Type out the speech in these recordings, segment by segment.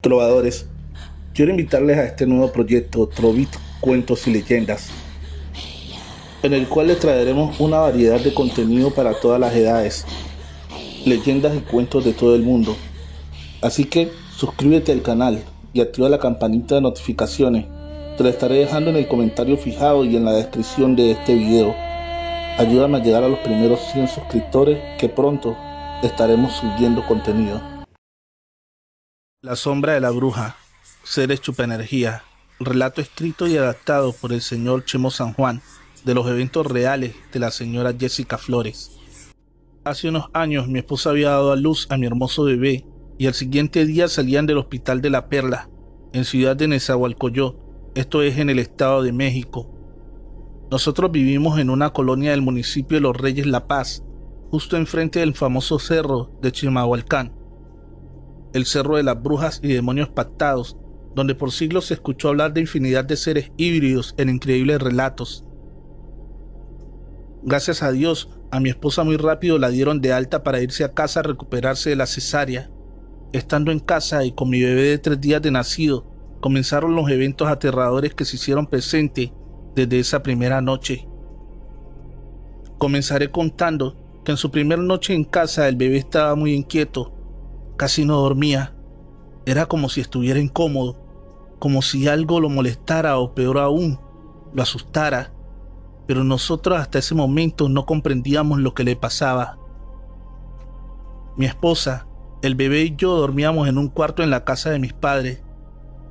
Trovadores, quiero invitarles a este nuevo proyecto Trovit Cuentos y Leyendas, en el cual les traeremos una variedad de contenido para todas las edades, leyendas y cuentos de todo el mundo. Así que suscríbete al canal y activa la campanita de notificaciones. Te lo estaré dejando en el comentario fijado y en la descripción de este video. Ayúdame a llegar a los primeros 100 suscriptores, que pronto estaremos subiendo contenido. La sombra de la bruja, seres chupaenergía, relato escrito y adaptado por el señor Chemo San Juan, de los eventos reales de la señora Jessica Flores. Hace unos años mi esposa había dado a luz a mi hermoso bebé y al siguiente día salían del Hospital de la Perla, en ciudad de Nezahualcóyotl, esto es en el Estado de México. Nosotros vivimos en una colonia del municipio de Los Reyes La Paz, justo enfrente del famoso cerro de Chimalhuacán, el cerro de las brujas y demonios pactados, donde por siglos se escuchó hablar de infinidad de seres híbridos en increíbles relatos. Gracias a Dios, a mi esposa muy rápido la dieron de alta para irse a casa a recuperarse de la cesárea. Estando en casa y con mi bebé de 3 días de nacido, comenzaron los eventos aterradores que se hicieron presentes desde esa primera noche. Comenzaré contando que en su primera noche en casa el bebé estaba muy inquieto, casi no dormía. Era como si estuviera incómodo, como si algo lo molestara o peor aún, lo asustara. Pero nosotros hasta ese momento no comprendíamos lo que le pasaba. Mi esposa, el bebé y yo dormíamos en un cuarto en la casa de mis padres,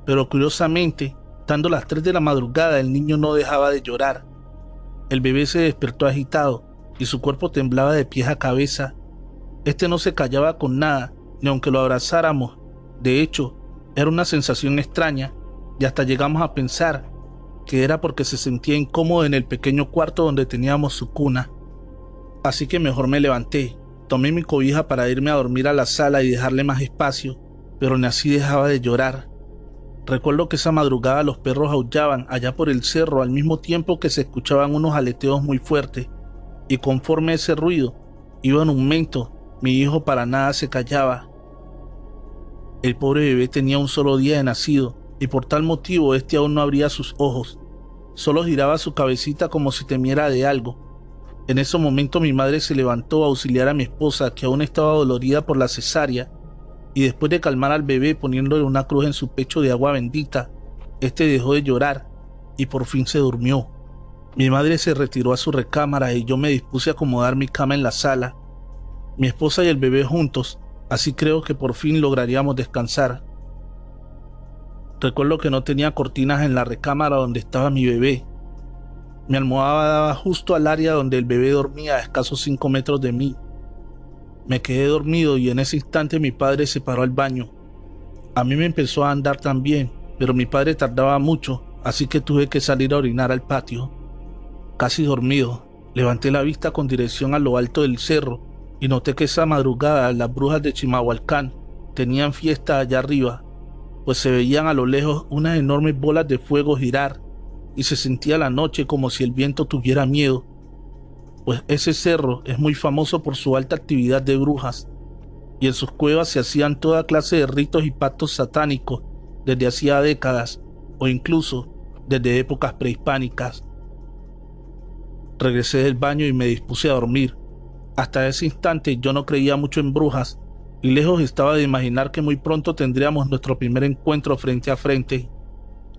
pero curiosamente, dando las 3 de la madrugada, el niño no dejaba de llorar. El bebé se despertó agitado y su cuerpo temblaba de pies a cabeza. Este no se callaba con nada, ni aunque lo abrazáramos. De hecho, era una sensación extraña y hasta llegamos a pensar que era porque se sentía incómodo en el pequeño cuarto donde teníamos su cuna. Así que mejor me levanté, tomé mi cobija para irme a dormir a la sala y dejarle más espacio, pero ni así dejaba de llorar. Recuerdo que esa madrugada los perros aullaban allá por el cerro al mismo tiempo que se escuchaban unos aleteos muy fuertes, y conforme ese ruido iba en aumento, mi hijo para nada se callaba. El pobre bebé tenía un solo día de nacido, y por tal motivo este aún no abría sus ojos, solo giraba su cabecita como si temiera de algo. En ese momento mi madre se levantó a auxiliar a mi esposa, que aún estaba dolorida por la cesárea, y después de calmar al bebé poniéndole una cruz en su pecho de agua bendita, este dejó de llorar y por fin se durmió. Mi madre se retiró a su recámara y yo me dispuse a acomodar mi cama en la sala. Mi esposa y el bebé juntos, así creo que por fin lograríamos descansar. Recuerdo que no tenía cortinas en la recámara donde estaba mi bebé. Mi almohada daba justo al área donde el bebé dormía a escasos 5 metros de mí. Me quedé dormido y en ese instante mi padre se paró al baño. A mí me empezó a andar también, pero mi padre tardaba mucho, así que tuve que salir a orinar al patio. Casi dormido, levanté la vista con dirección a lo alto del cerro y noté que esa madrugada las brujas de Chimalhuacán tenían fiesta allá arriba, pues se veían a lo lejos unas enormes bolas de fuego girar y se sentía la noche como si el viento tuviera miedo, pues ese cerro es muy famoso por su alta actividad de brujas y en sus cuevas se hacían toda clase de ritos y pactos satánicos desde hacía décadas o incluso desde épocas prehispánicas. Regresé del baño y me dispuse a dormir. Hasta ese instante yo no creía mucho en brujas y lejos estaba de imaginar que muy pronto tendríamos nuestro primer encuentro frente a frente.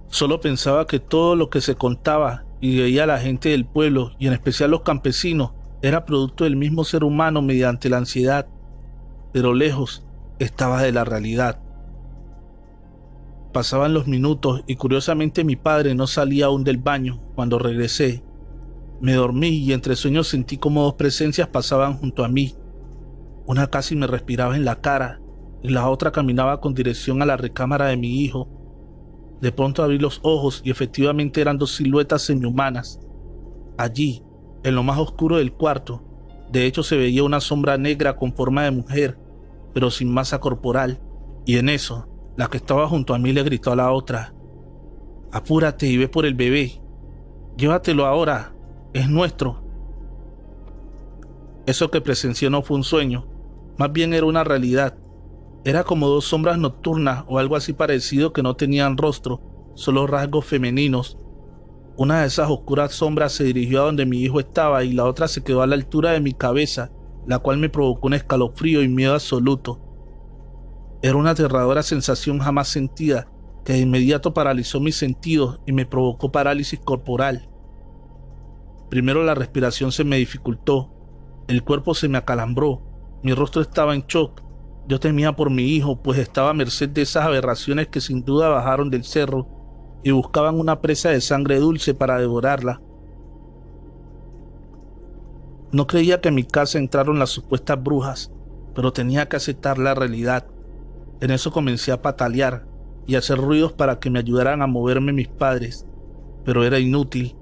Solo pensaba que todo lo que se contaba y veía la gente del pueblo, y en especial los campesinos, era producto del mismo ser humano mediante la ansiedad, pero lejos estaba de la realidad. Pasaban los minutos y curiosamente mi padre no salía aún del baño cuando regresé. Me dormí y entre sueños sentí como 2 presencias pasaban junto a mí. Una casi me respiraba en la cara y la otra caminaba con dirección a la recámara de mi hijo. De pronto abrí los ojos y efectivamente eran 2 siluetas semihumanas. Allí, en lo más oscuro del cuarto, de hecho se veía una sombra negra con forma de mujer, pero sin masa corporal, y en eso, la que estaba junto a mí le gritó a la otra: «Apúrate y ve por el bebé. Llévatelo ahora, es nuestro». Eso que presencié no fue un sueño, más bien era una realidad. Era como dos sombras nocturnas o algo así parecido que no tenían rostro, solo rasgos femeninos. Una de esas oscuras sombras se dirigió a donde mi hijo estaba y la otra se quedó a la altura de mi cabeza, la cual me provocó un escalofrío y miedo absoluto. Era una aterradora sensación jamás sentida que de inmediato paralizó mis sentidos y me provocó parálisis corporal. Primero la respiración se me dificultó, el cuerpo se me acalambró, mi rostro estaba en shock. Yo temía por mi hijo, pues estaba a merced de esas aberraciones que sin duda bajaron del cerro y buscaban una presa de sangre dulce para devorarla. No creía que en mi casa entraron las supuestas brujas, pero tenía que aceptar la realidad. En eso comencé a patalear y a hacer ruidos para que me ayudaran a moverme mis padres, pero era inútil.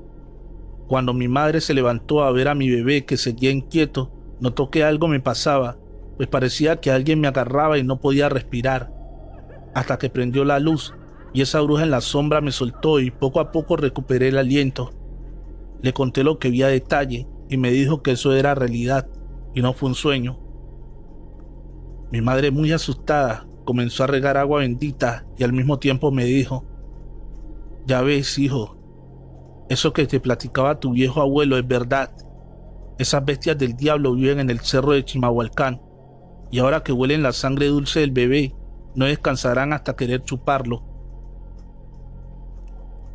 Cuando mi madre se levantó a ver a mi bebé que seguía inquieto, notó que algo me pasaba, pues parecía que alguien me agarraba y no podía respirar, hasta que prendió la luz y esa bruja en la sombra me soltó y poco a poco recuperé el aliento. Le conté lo que vi a detalle y me dijo que eso era realidad y no fue un sueño. Mi madre, muy asustada, comenzó a regar agua bendita y al mismo tiempo me dijo: «Ya ves, hijo, eso que te platicaba tu viejo abuelo es verdad. Esas bestias del diablo viven en el cerro de Chimalhuacán y ahora que huelen la sangre dulce del bebé, no descansarán hasta querer chuparlo».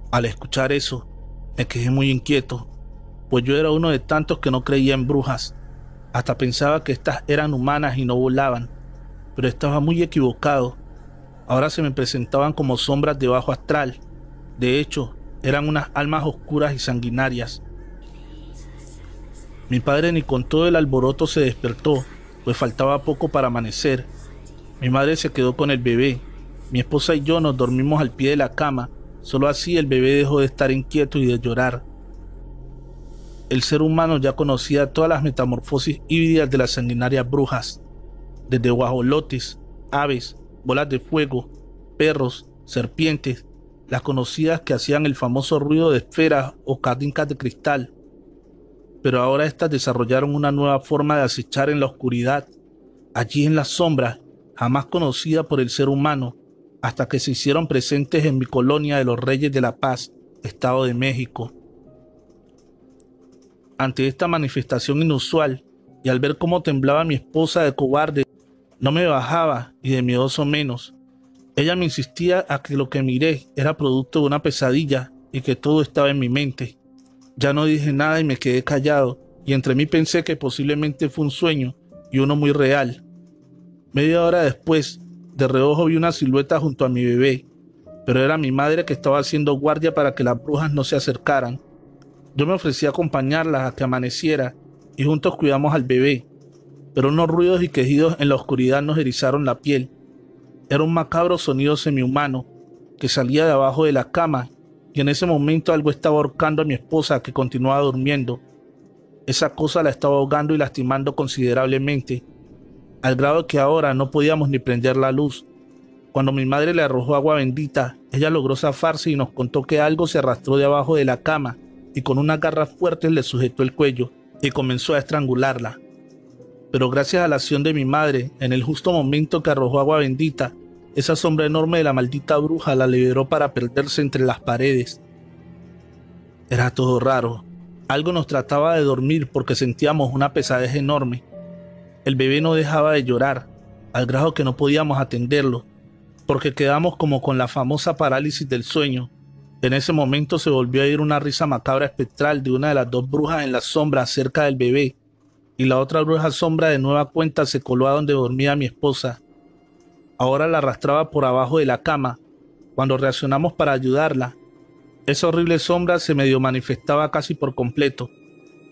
Al escuchar eso, me quedé muy inquieto, pues yo era uno de tantos que no creía en brujas. Hasta pensaba que estas eran humanas y no volaban, pero estaba muy equivocado. Ahora se me presentaban como sombras de bajo astral. De hecho, eran unas almas oscuras y sanguinarias. Mi padre ni con todo el alboroto se despertó, pues faltaba poco para amanecer. Mi madre se quedó con el bebé. Mi esposa y yo nos dormimos al pie de la cama. Solo así el bebé dejó de estar inquieto y de llorar. El ser humano ya conocía todas las metamorfosis híbridas de las sanguinarias brujas, desde guajolotes, aves, bolas de fuego, perros, serpientes, las conocidas que hacían el famoso ruido de esferas o canicas de cristal. Pero ahora estas desarrollaron una nueva forma de acechar en la oscuridad, allí en las sombras, jamás conocida por el ser humano, hasta que se hicieron presentes en mi colonia de los Reyes de la Paz, Estado de México. Ante esta manifestación inusual, y al ver cómo temblaba mi esposa de cobarde, no me bajaba y de miedoso menos. Ella me insistía a que lo que miré era producto de una pesadilla y que todo estaba en mi mente. Ya no dije nada y me quedé callado, y entre mí pensé que posiblemente fue un sueño y uno muy real. Media hora después, de reojo vi una silueta junto a mi bebé, pero era mi madre que estaba haciendo guardia para que las brujas no se acercaran. Yo me ofrecí a acompañarlas a que amaneciera y juntos cuidamos al bebé, pero unos ruidos y quejidos en la oscuridad nos erizaron la piel. Era un macabro sonido semihumano que salía de abajo de la cama, y en ese momento algo estaba ahorcando a mi esposa, que continuaba durmiendo. Esa cosa la estaba ahogando y lastimando considerablemente, al grado que ahora no podíamos ni prender la luz. Cuando mi madre le arrojó agua bendita, ella logró zafarse y nos contó que algo se arrastró de abajo de la cama y con unas garras fuertes le sujetó el cuello y comenzó a estrangularla. Pero gracias a la acción de mi madre, en el justo momento que arrojó agua bendita, esa sombra enorme de la maldita bruja la liberó para perderse entre las paredes. Era todo raro. Algo nos trataba de dormir porque sentíamos una pesadez enorme. El bebé no dejaba de llorar, al grado que no podíamos atenderlo, porque quedamos como con la famosa parálisis del sueño. En ese momento se volvió a oír una risa macabra espectral de una de las dos brujas en la sombra cerca del bebé, y la otra bruja sombra de nueva cuenta se coló a donde dormía mi esposa. Ahora la arrastraba por abajo de la cama. Cuando reaccionamos para ayudarla, esa horrible sombra se medio manifestaba casi por completo.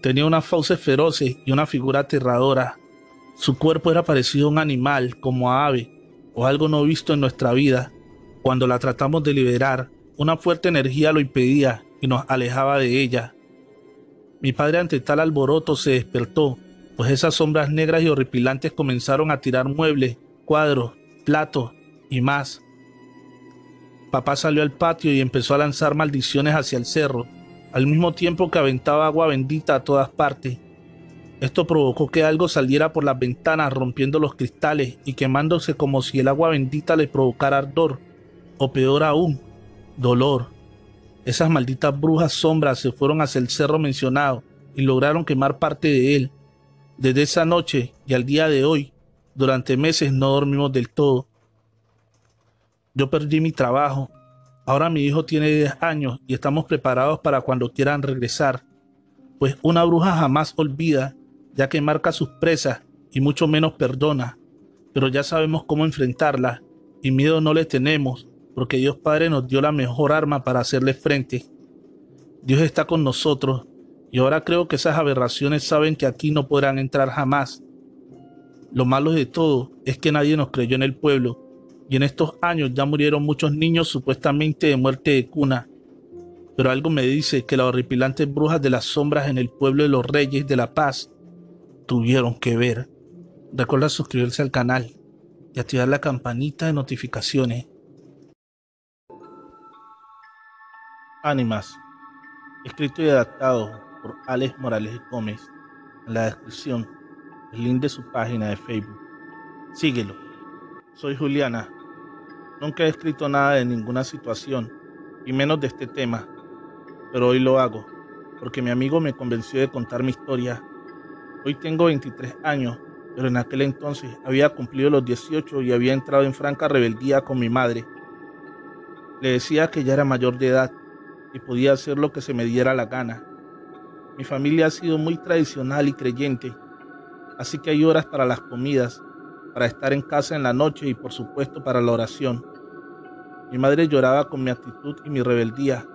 Tenía unas fauces feroces y una figura aterradora. Su cuerpo era parecido a un animal, como a ave, o algo no visto en nuestra vida. Cuando la tratamos de liberar, una fuerte energía lo impedía y nos alejaba de ella. Mi padre, ante tal alboroto, se despertó, pues esas sombras negras y horripilantes comenzaron a tirar muebles, cuadros, platos y más. Papá salió al patio y empezó a lanzar maldiciones hacia el cerro, al mismo tiempo que aventaba agua bendita a todas partes. Esto provocó que algo saliera por las ventanas rompiendo los cristales y quemándose como si el agua bendita le provocara ardor, o peor aún, dolor. Esas malditas brujas sombras se fueron hacia el cerro mencionado y lograron quemar parte de él. Desde esa noche y al día de hoy, durante meses no dormimos del todo. Yo perdí mi trabajo. Ahora mi hijo tiene 10 años y estamos preparados para cuando quieran regresar. Pues una bruja jamás olvida, ya que marca sus presas y mucho menos perdona. Pero ya sabemos cómo enfrentarla y miedo no le tenemos, porque Dios Padre nos dio la mejor arma para hacerle frente. Dios está con nosotros y ahora creo que esas aberraciones saben que aquí no podrán entrar jamás. Lo malo de todo es que nadie nos creyó en el pueblo y en estos años ya murieron muchos niños supuestamente de muerte de cuna. Pero algo me dice que las horripilantes brujas de las sombras en el pueblo de los Reyes de la Paz tuvieron que ver. Recuerda suscribirse al canal y activar la campanita de notificaciones. Ánimas, escrito y adaptado por Alex Morales Gómez. En la descripción, el link de su página de Facebook. Síguelo. Soy Juliana. Nunca he escrito nada de ninguna situación, y menos de este tema, pero hoy lo hago, porque mi amigo me convenció de contar mi historia. Hoy tengo 23 años, pero en aquel entonces había cumplido los 18 y había entrado en franca rebeldía con mi madre. Le decía que ya era mayor de edad y podía hacer lo que se me diera la gana. Mi familia ha sido muy tradicional y creyente, así que hay horas para las comidas, para estar en casa en la noche y por supuesto para la oración. Mi madre lloraba con mi actitud y mi rebeldía.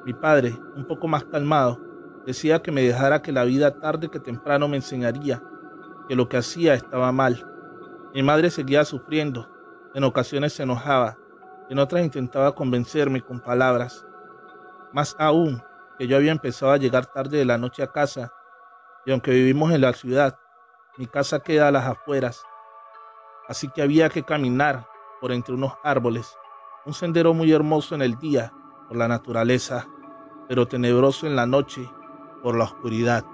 Mi padre, un poco más calmado, decía que me dejara, que la vida tarde que temprano me enseñaría que lo que hacía estaba mal. Mi madre seguía sufriendo, en ocasiones se enojaba, en otras intentaba convencerme con palabras. Más aún, que yo había empezado a llegar tarde de la noche a casa, y aunque vivimos en la ciudad, mi casa queda a las afueras, así que había que caminar por entre unos árboles, un sendero muy hermoso en el día por la naturaleza, pero tenebroso en la noche por la oscuridad.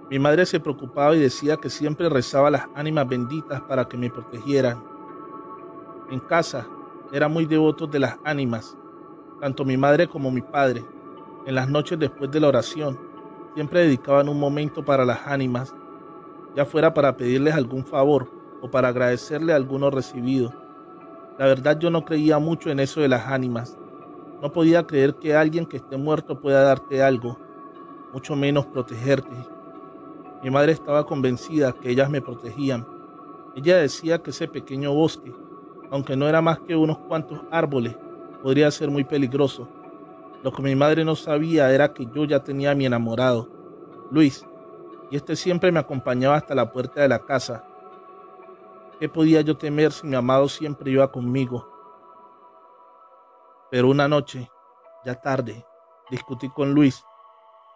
Mi madre se preocupaba y decía que siempre rezaba a las ánimas benditas para que me protegieran. En casa era muy devotos de las ánimas, tanto mi madre como mi padre. En las noches después de la oración, siempre dedicaban un momento para las ánimas, ya fuera para pedirles algún favor o para agradecerle alguno recibido. La verdad, yo no creía mucho en eso de las ánimas. No podía creer que alguien que esté muerto pueda darte algo, mucho menos protegerte. Mi madre estaba convencida que ellas me protegían. Ella decía que ese pequeño bosque, aunque no era más que unos cuantos árboles, podría ser muy peligroso. Lo que mi madre no sabía era que yo ya tenía a mi enamorado, Luis, y este siempre me acompañaba hasta la puerta de la casa. ¿Qué podía yo temer si mi amado siempre iba conmigo? Pero una noche, ya tarde, discutí con Luis.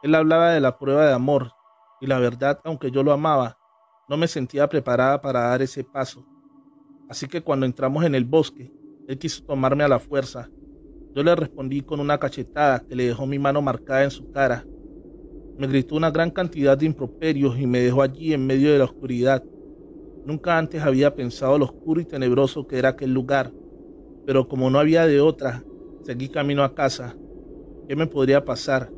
Él hablaba de la prueba de amor, y la verdad, aunque yo lo amaba, no me sentía preparada para dar ese paso. Así que cuando entramos en el bosque, él quiso tomarme a la fuerza. Yo le respondí con una cachetada que le dejó mi mano marcada en su cara. Me gritó una gran cantidad de improperios y me dejó allí en medio de la oscuridad. Nunca antes había pensado lo oscuro y tenebroso que era aquel lugar, pero como no había de otra, seguí camino a casa. ¿Qué me podría pasar?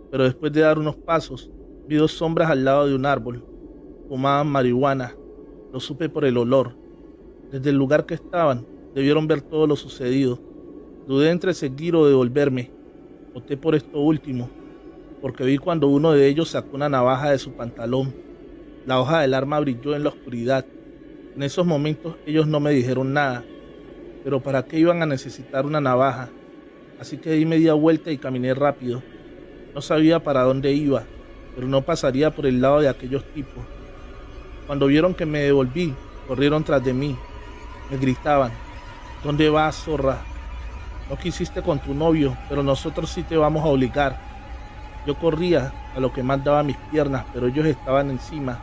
Pero después de dar unos pasos, vi dos sombras al lado de un árbol. Fumaban marihuana. Lo supe por el olor. Desde el lugar que estaban, debieron ver todo lo sucedido. Dudé entre seguir o devolverme. Opté por esto último, porque vi cuando uno de ellos sacó una navaja de su pantalón. La hoja del arma brilló en la oscuridad. En esos momentos ellos no me dijeron nada, pero ¿para qué iban a necesitar una navaja? Así que di media vuelta y caminé rápido. No sabía para dónde iba, pero no pasaría por el lado de aquellos tipos. Cuando vieron que me devolví, corrieron tras de mí. Me gritaban: ¿dónde vas, zorra? No quisiste con tu novio, pero nosotros sí te vamos a obligar. Yo corría a lo que más daba mis piernas, pero ellos estaban encima.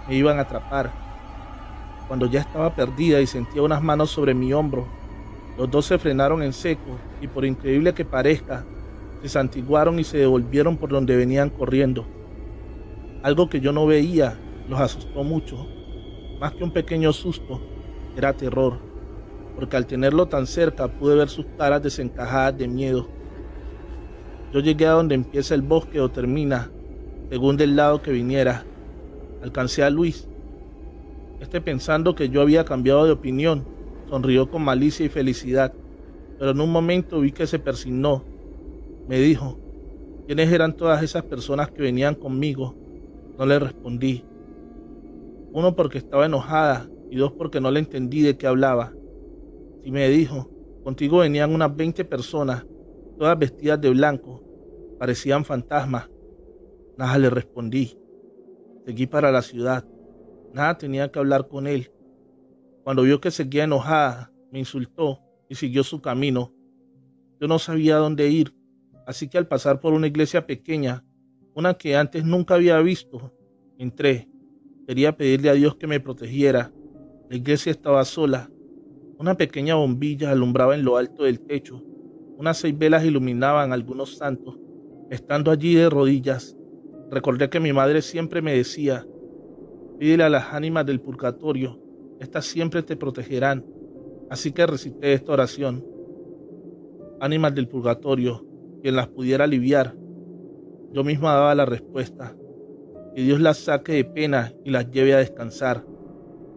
Me iban a atrapar. Cuando ya estaba perdida y sentía unas manos sobre mi hombro, los dos se frenaron en seco y, por increíble que parezca, Se santiguaron y se devolvieron por donde venían corriendo. Algo que yo no veía los asustó mucho. Más que un pequeño susto, era terror, porque al tenerlo tan cerca pude ver sus caras desencajadas de miedo. Yo llegué a donde empieza el bosque o termina, según del lado que viniera. Alcancé a Luis. Pensando que yo había cambiado de opinión, sonrió con malicia y felicidad, pero en un momento vi que se persignó. Me dijo, ¿quiénes eran todas esas personas que venían conmigo? No le respondí. Uno, porque estaba enojada, y dos, porque no le entendí de qué hablaba. Y me dijo, contigo venían unas 20 personas, todas vestidas de blanco, parecían fantasmas. Nada, le respondí. Seguí para la ciudad. Nada, tenía que hablar con él. Cuando vio que seguía enojada, me insultó y siguió su camino. Yo no sabía dónde ir, así que al pasar por una iglesia pequeña, una que antes nunca había visto, entré. Quería pedirle a Dios que me protegiera. La iglesia estaba sola. Una pequeña bombilla alumbraba en lo alto del techo. Unas 6 velas iluminaban algunos santos. Estando allí de rodillas, recordé que mi madre siempre me decía, pídele a las ánimas del purgatorio, estas siempre te protegerán. Así que recité esta oración. Ánimas del purgatorio, quien las pudiera aliviar. Yo misma daba la respuesta. Que Dios las saque de pena y las lleve a descansar.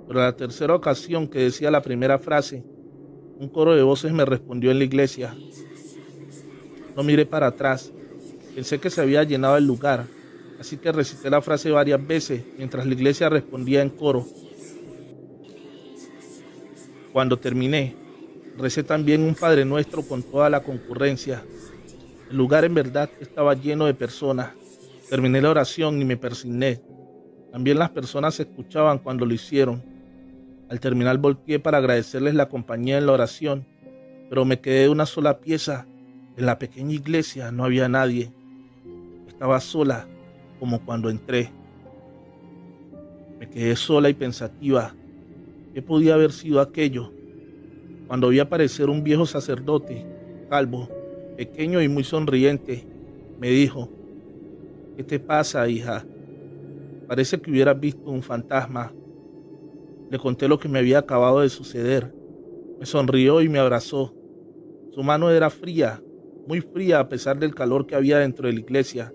Pero a la tercera ocasión que decía la primera frase, un coro de voces me respondió en la iglesia. No miré para atrás. Pensé que se había llenado el lugar, así que recité la frase varias veces mientras la iglesia respondía en coro. Cuando terminé, recé también un Padre Nuestro con toda la concurrencia. El lugar en verdad estaba lleno de personas. Terminé la oración y me persigné. También las personas se escuchaban cuando lo hicieron. Al terminar volteé para agradecerles la compañía en la oración, pero me quedé de una sola pieza. En la pequeña iglesia no había nadie. Estaba sola, como cuando entré. Me quedé sola y pensativa. ¿Qué podía haber sido aquello? Cuando vi aparecer un viejo sacerdote, calvo, pequeño y muy sonriente, me dijo, ¿qué te pasa, hija? Parece que hubieras visto un fantasma. Le conté lo que me había acabado de suceder. Me sonrió y me abrazó. Su mano era fría, muy fría a pesar del calor que había dentro de la iglesia.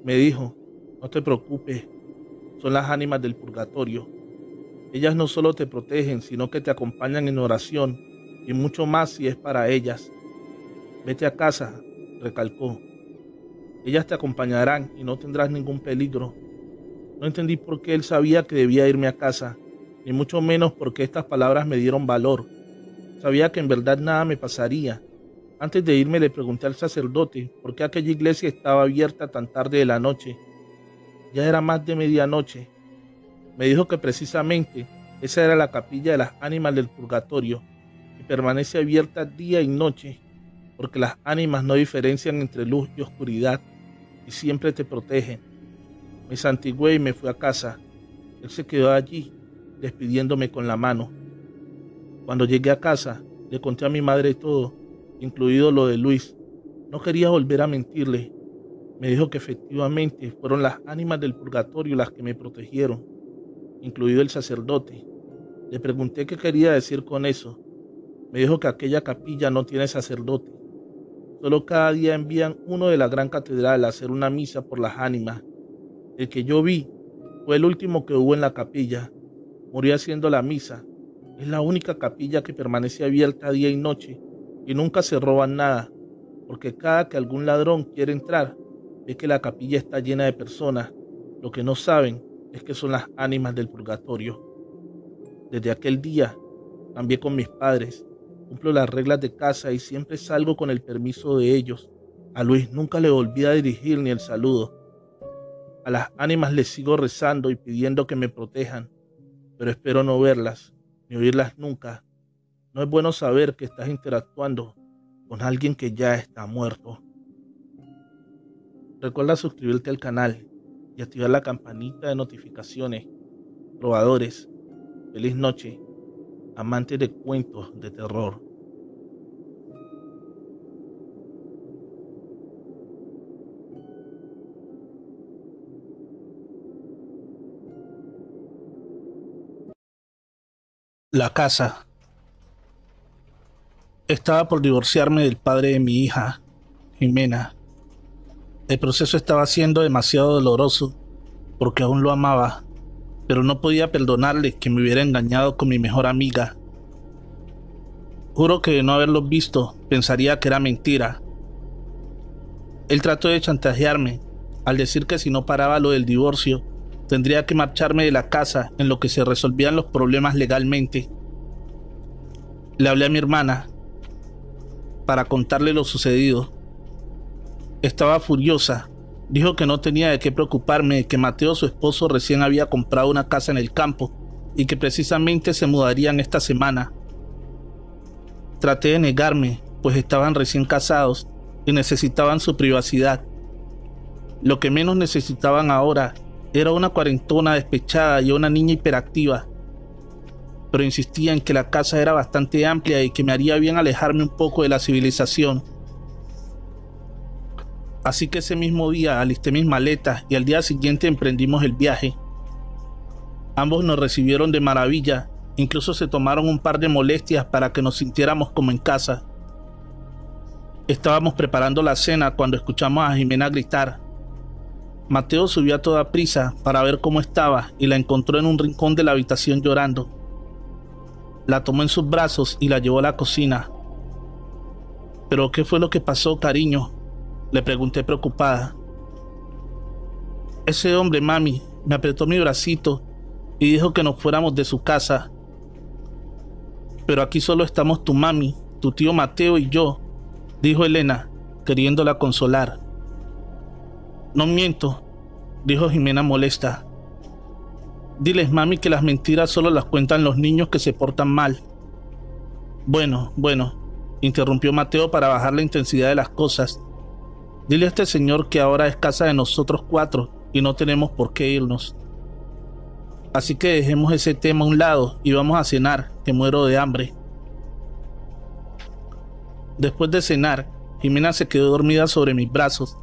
Me dijo, no te preocupes, son las ánimas del purgatorio. Ellas no solo te protegen, sino que te acompañan en oración y mucho más si es para ellas. Vete a casa, recalcó. Ellas te acompañarán y no tendrás ningún peligro. No entendí por qué él sabía que debía irme a casa, ni mucho menos porque estas palabras me dieron valor. Sabía que en verdad nada me pasaría. Antes de irme le pregunté al sacerdote por qué aquella iglesia estaba abierta tan tarde de la noche. Ya era más de medianoche. Me dijo que precisamente esa era la capilla de las ánimas del purgatorio, y permanece abierta día y noche, porque las ánimas no diferencian entre luz y oscuridad, y siempre te protegen. Me santigué y me fui a casa. Él se quedó allí, despidiéndome con la mano. Cuando llegué a casa, le conté a mi madre todo, incluido lo de Luis. No quería volver a mentirle. Me dijo que efectivamente fueron las ánimas del purgatorio las que me protegieron, incluido el sacerdote. Le pregunté qué quería decir con eso. Me dijo que aquella capilla no tiene sacerdote. Solo cada día envían uno de la gran catedral a hacer una misa por las ánimas. El que yo vi fue el último que hubo en la capilla. Murió haciendo la misa. Es la única capilla que permanece abierta día y noche y nunca se roban nada, porque cada que algún ladrón quiere entrar, ve que la capilla está llena de personas. Lo que no saben es que son las ánimas del purgatorio. Desde aquel día cambié con mis padres, cumplo las reglas de casa y siempre salgo con el permiso de ellos. A Luis nunca le volví a dirigir ni el saludo. A las ánimas les sigo rezando y pidiendo que me protejan, pero espero no verlas, ni oírlas nunca. No es bueno saber que estás interactuando con alguien que ya está muerto. Recuerda suscribirte al canal y activar la campanita de notificaciones. Probadores, feliz noche, amantes de cuentos de terror. La casa. Estaba por divorciarme del padre de mi hija, Jimena. El proceso estaba siendo demasiado doloroso porque aún lo amaba, pero no podía perdonarle que me hubiera engañado con mi mejor amiga. Juro que de no haberlos visto pensaría que era mentira. Él trató de chantajearme al decir que si no paraba lo del divorcio, tendría que marcharme de la casa en lo que se resolvían los problemas legalmente. Le hablé a mi hermana para contarle lo sucedido. Estaba furiosa. Dijo que no tenía de qué preocuparme, de que Mateo, su esposo, recién había comprado una casa en el campo y que precisamente se mudarían esta semana. Traté de negarme, pues estaban recién casados y necesitaban su privacidad. Lo que menos necesitaban ahora era una cuarentona despechada y una niña hiperactiva. Pero insistía en que la casa era bastante amplia y que me haría bien alejarme un poco de la civilización. Así que ese mismo día alisté mis maletas y al día siguiente emprendimos el viaje. Ambos nos recibieron de maravilla, incluso se tomaron un par de molestias para que nos sintiéramos como en casa. Estábamos preparando la cena cuando escuchamos a Jimena gritar. Mateo subió a toda prisa para ver cómo estaba y la encontró en un rincón de la habitación llorando. La tomó en sus brazos y la llevó a la cocina. ¿Pero qué fue lo que pasó, cariño?, le pregunté preocupada. Ese hombre, mami, me apretó mi bracito y dijo que nos fuéramos de su casa. Pero aquí solo estamos tu mami, tu tío Mateo y yo, dijo Elena, queriéndola consolar. No miento, dijo Jimena molesta. Diles, mami, que las mentiras solo las cuentan los niños que se portan mal. Bueno, interrumpió Mateo para bajar la intensidad de las cosas. Dile a este señor que ahora es casa de nosotros 4 y no tenemos por qué irnos. Así que dejemos ese tema a un lado y vamos a cenar, que muero de hambre. Después de cenar, Jimena se quedó dormida sobre mis brazos,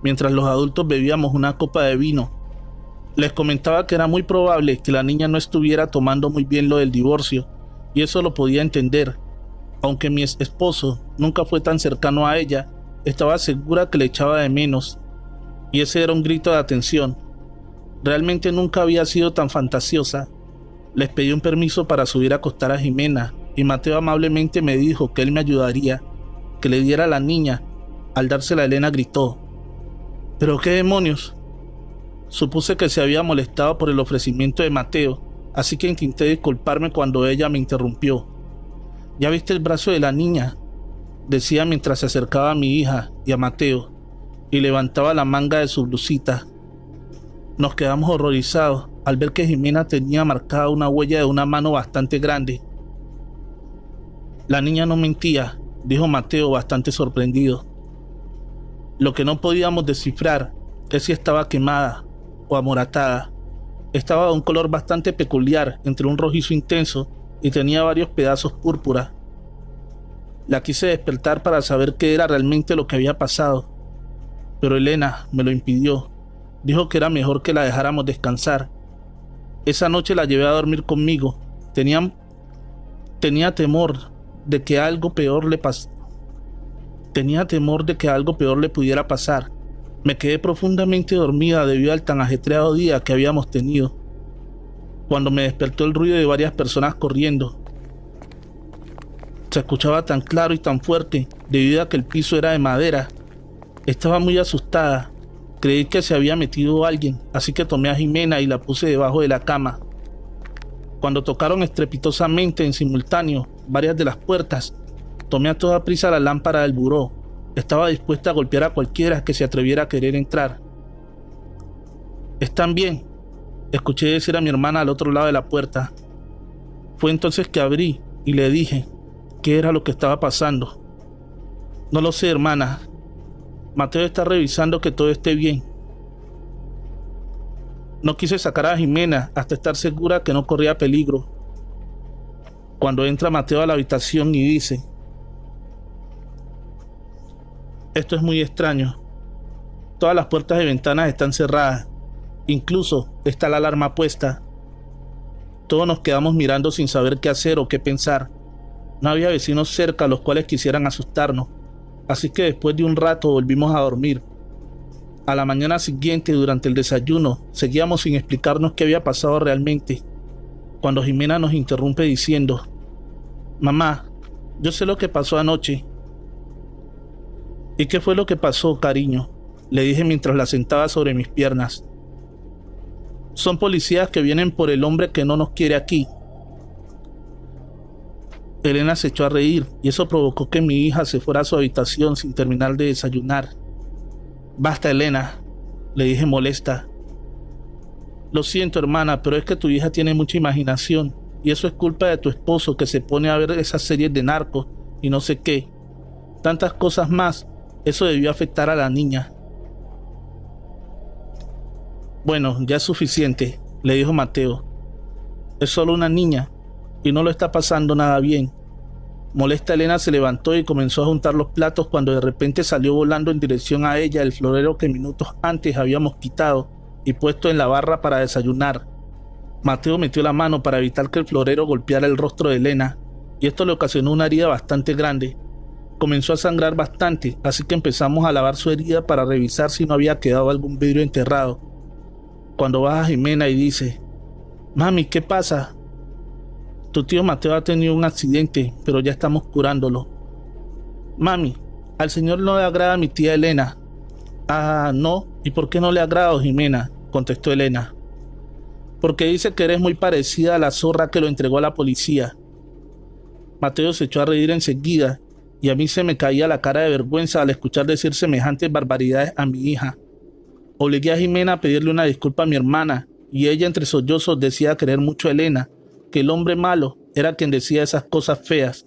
mientras los adultos bebíamos una copa de vino. Les comentaba que era muy probable que la niña no estuviera tomando muy bien lo del divorcio, y eso lo podía entender. Aunque mi esposo nunca fue tan cercano a ella, estaba segura que le echaba de menos, y ese era un grito de atención. Realmente nunca había sido tan fantasiosa. Les pedí un permiso para subir a acostar a Jimena, y Mateo amablemente me dijo que él me ayudaría, que le diera a la niña. Al dársela, Elena gritó. ¿Pero qué demonios? Supuse que se había molestado por el ofrecimiento de Mateo, así que intenté disculparme cuando ella me interrumpió. ¿Ya viste el brazo de la niña?, decía mientras se acercaba a mi hija y a Mateo, y levantaba la manga de su blusita. Nos quedamos horrorizados al ver que Jimena tenía marcada una huella de una mano bastante grande. La niña no mentía, dijo Mateo bastante sorprendido. Lo que no podíamos descifrar es si estaba quemada o amoratada. Estaba de un color bastante peculiar, entre un rojizo intenso, y tenía varios pedazos púrpura. La quise despertar para saber qué era realmente lo que había pasado, pero Elena me lo impidió. Dijo que era mejor que la dejáramos descansar. Esa noche la llevé a dormir conmigo. Tenía temor de que algo peor le pudiera pasar. Me quedé profundamente dormida debido al tan ajetreado día que habíamos tenido, cuando me despertó el ruido de varias personas corriendo. Se escuchaba tan claro y tan fuerte debido a que el piso era de madera. Estaba muy asustada. Creí que se había metido alguien, así que tomé a Jimena y la puse debajo de la cama. Cuando tocaron estrepitosamente en simultáneo varias de las puertas, tomé a toda prisa la lámpara del buró. Estaba dispuesta a golpear a cualquiera que se atreviera a querer entrar. ¿Están bien?, escuché decir a mi hermana al otro lado de la puerta. Fue entonces que abrí y le dije qué era lo que estaba pasando. No lo sé, hermana. Mateo está revisando que todo esté bien. No quise sacar a Jimena hasta estar segura que no corría peligro. Cuando entra Mateo a la habitación y dice: esto es muy extraño. Todas las puertas y ventanas están cerradas. Incluso está la alarma puesta. Todos nos quedamos mirando sin saber qué hacer o qué pensar. No había vecinos cerca los cuales quisieran asustarnos, así que después de un rato volvimos a dormir. A la mañana siguiente, durante el desayuno, seguíamos sin explicarnos qué había pasado realmente, cuando Jimena nos interrumpe diciendo: «Mamá, yo sé lo que pasó anoche». «¿Y qué fue lo que pasó, cariño?», le dije mientras la sentaba sobre mis piernas. «Son policías que vienen por el hombre que no nos quiere aquí». Elena se echó a reír y eso provocó que mi hija se fuera a su habitación sin terminar de desayunar. «Basta, Elena», le dije molesta. «Lo siento, hermana, pero es que tu hija tiene mucha imaginación y eso es culpa de tu esposo que se pone a ver esas series de narcos y no sé qué. Tantas cosas más, eso debió afectar a la niña». «Bueno, ya es suficiente», le dijo Mateo. «Es solo una niña y no lo está pasando nada bien». Molesta, Elena se levantó y comenzó a juntar los platos cuando de repente salió volando en dirección a ella el florero que minutos antes habíamos quitado y puesto en la barra para desayunar. Mateo metió la mano para evitar que el florero golpeara el rostro de Elena y esto le ocasionó una herida bastante grande. Comenzó a sangrar bastante, así que empezamos a lavar su herida para revisar si no había quedado algún vidrio enterrado. Cuando baja Jimena y dice: «Mami, ¿qué pasa?» «Tu tío Mateo ha tenido un accidente, pero ya estamos curándolo». «Mami, al señor no le agrada a mi tía Elena». «Ah, no, ¿y por qué no le agrada, Jimena?», contestó Elena. «Porque dice que eres muy parecida a la zorra que lo entregó a la policía». Mateo se echó a reír enseguida y a mí se me caía la cara de vergüenza al escuchar decir semejantes barbaridades a mi hija. Obligué a Jimena a pedirle una disculpa a mi hermana y ella entre sollozos decía querer mucho a Elena, que el hombre malo era quien decía esas cosas feas.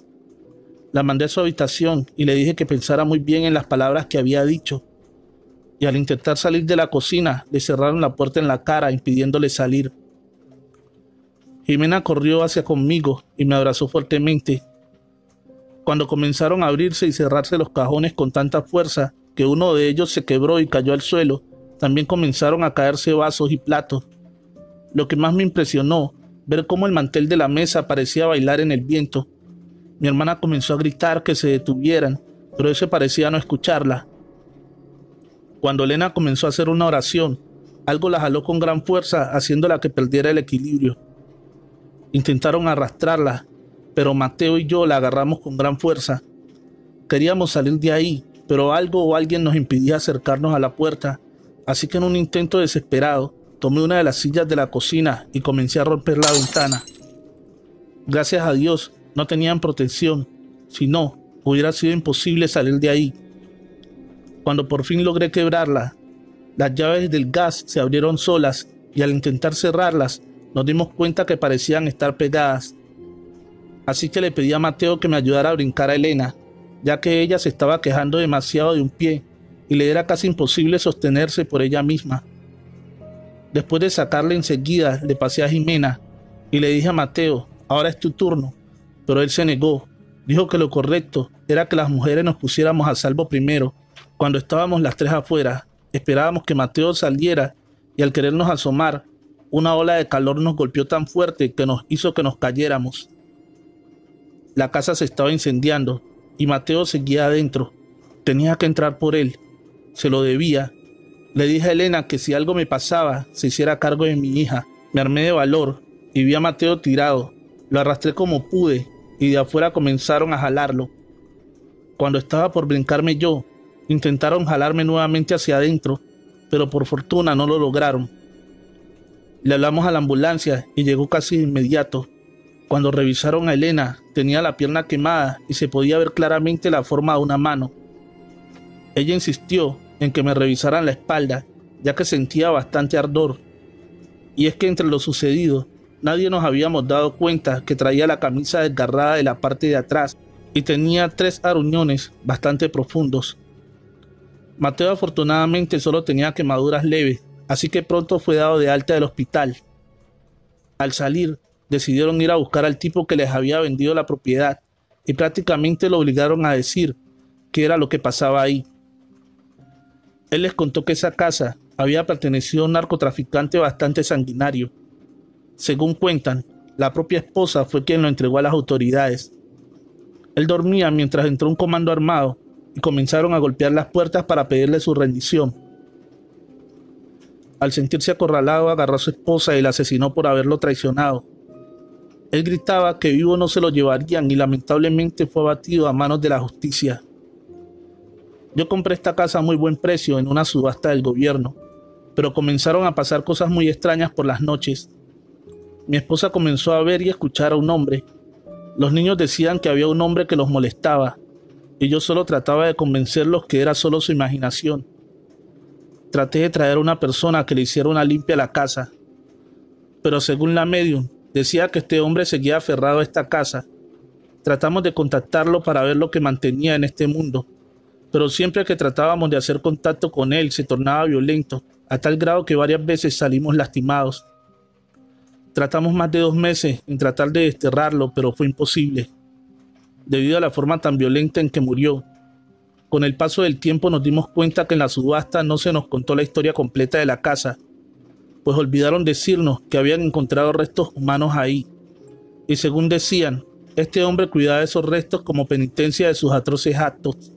La mandé a su habitación y le dije que pensara muy bien en las palabras que había dicho. Y al intentar salir de la cocina, le cerraron la puerta en la cara, impidiéndole salir. Jimena corrió hacia conmigo y me abrazó fuertemente. Cuando comenzaron a abrirse y cerrarse los cajones con tanta fuerza que uno de ellos se quebró y cayó al suelo, también comenzaron a caerse vasos y platos. Lo que más me impresionó, ver cómo el mantel de la mesa parecía bailar en el viento. Mi hermana comenzó a gritar que se detuvieran, pero ese parecía no escucharla. Cuando Elena comenzó a hacer una oración, algo la jaló con gran fuerza, haciéndola que perdiera el equilibrio. Intentaron arrastrarla, pero Mateo y yo la agarramos con gran fuerza. Queríamos salir de ahí, pero algo o alguien nos impedía acercarnos a la puerta, así que en un intento desesperado, tomé una de las sillas de la cocina y comencé a romper la ventana. Gracias a Dios no tenían protección, si no, hubiera sido imposible salir de ahí. Cuando por fin logré quebrarla, las llaves del gas se abrieron solas y al intentar cerrarlas nos dimos cuenta que parecían estar pegadas. Así que le pedí a Mateo que me ayudara a brincar a Elena, ya que ella se estaba quejando demasiado de un pie y le era casi imposible sostenerse por ella misma. Después de sacarla enseguida, le pasé a Jimena y le dije a Mateo: «Ahora es tu turno», pero él se negó. Dijo que lo correcto era que las mujeres nos pusiéramos a salvo primero. Cuando estábamos las tres afuera, esperábamos que Mateo saliera y al querernos asomar, una ola de calor nos golpeó tan fuerte que nos hizo que nos cayéramos. La casa se estaba incendiando y Mateo seguía adentro. Tenía que entrar por él. Se lo debía. Le dije a Elena que si algo me pasaba, se hiciera cargo de mi hija. Me armé de valor y vi a Mateo tirado. Lo arrastré como pude y de afuera comenzaron a jalarlo. Cuando estaba por brincarme yo, intentaron jalarme nuevamente hacia adentro, pero por fortuna no lo lograron. Le hablamos a la ambulancia y llegó casi de inmediato. Cuando revisaron a Elena, tenía la pierna quemada y se podía ver claramente la forma de una mano. Ella insistió en que me revisaran la espalda, ya que sentía bastante ardor. Y es que entre lo sucedido, nadie nos habíamos dado cuenta que traía la camisa desgarrada de la parte de atrás y tenía 3 aruñones bastante profundos. Mateo afortunadamente solo tenía quemaduras leves, así que pronto fue dado de alta del hospital. Al salir, decidieron ir a buscar al tipo que les había vendido la propiedad y prácticamente lo obligaron a decir qué era lo que pasaba ahí. Él les contó que esa casa había pertenecido a un narcotraficante bastante sanguinario. Según cuentan, La propia esposa fue quien lo entregó a las autoridades. Él dormía mientras entró un comando armado y comenzaron a golpear las puertas para pedirle su rendición. Al sentirse acorralado, agarró a su esposa y la asesinó por haberlo traicionado. Él gritaba que vivo no se lo llevarían y lamentablemente fue abatido a manos de la justicia. Yo compré esta casa a muy buen precio en una subasta del gobierno, pero comenzaron a pasar cosas muy extrañas por las noches. Mi esposa comenzó a ver y escuchar a un hombre. Los niños decían que había un hombre que los molestaba, y yo solo trataba de convencerlos que era solo su imaginación. Traté de traer a una persona que le hiciera una limpia a la casa, pero según la medium, decía que este hombre seguía aferrado a esta casa. Tratamos de contactarlo para ver lo que mantenía en este mundo, pero siempre que tratábamos de hacer contacto con él se tornaba violento, a tal grado que varias veces salimos lastimados. Tratamos más de 2 meses en tratar de desterrarlo, pero fue imposible, debido a la forma tan violenta en que murió. Con el paso del tiempo nos dimos cuenta que en la subasta no se nos contó la historia completa de la casa, pues olvidaron decirnos que habían encontrado restos humanos ahí, y según decían, este hombre cuidaba de esos restos como penitencia de sus atroces actos.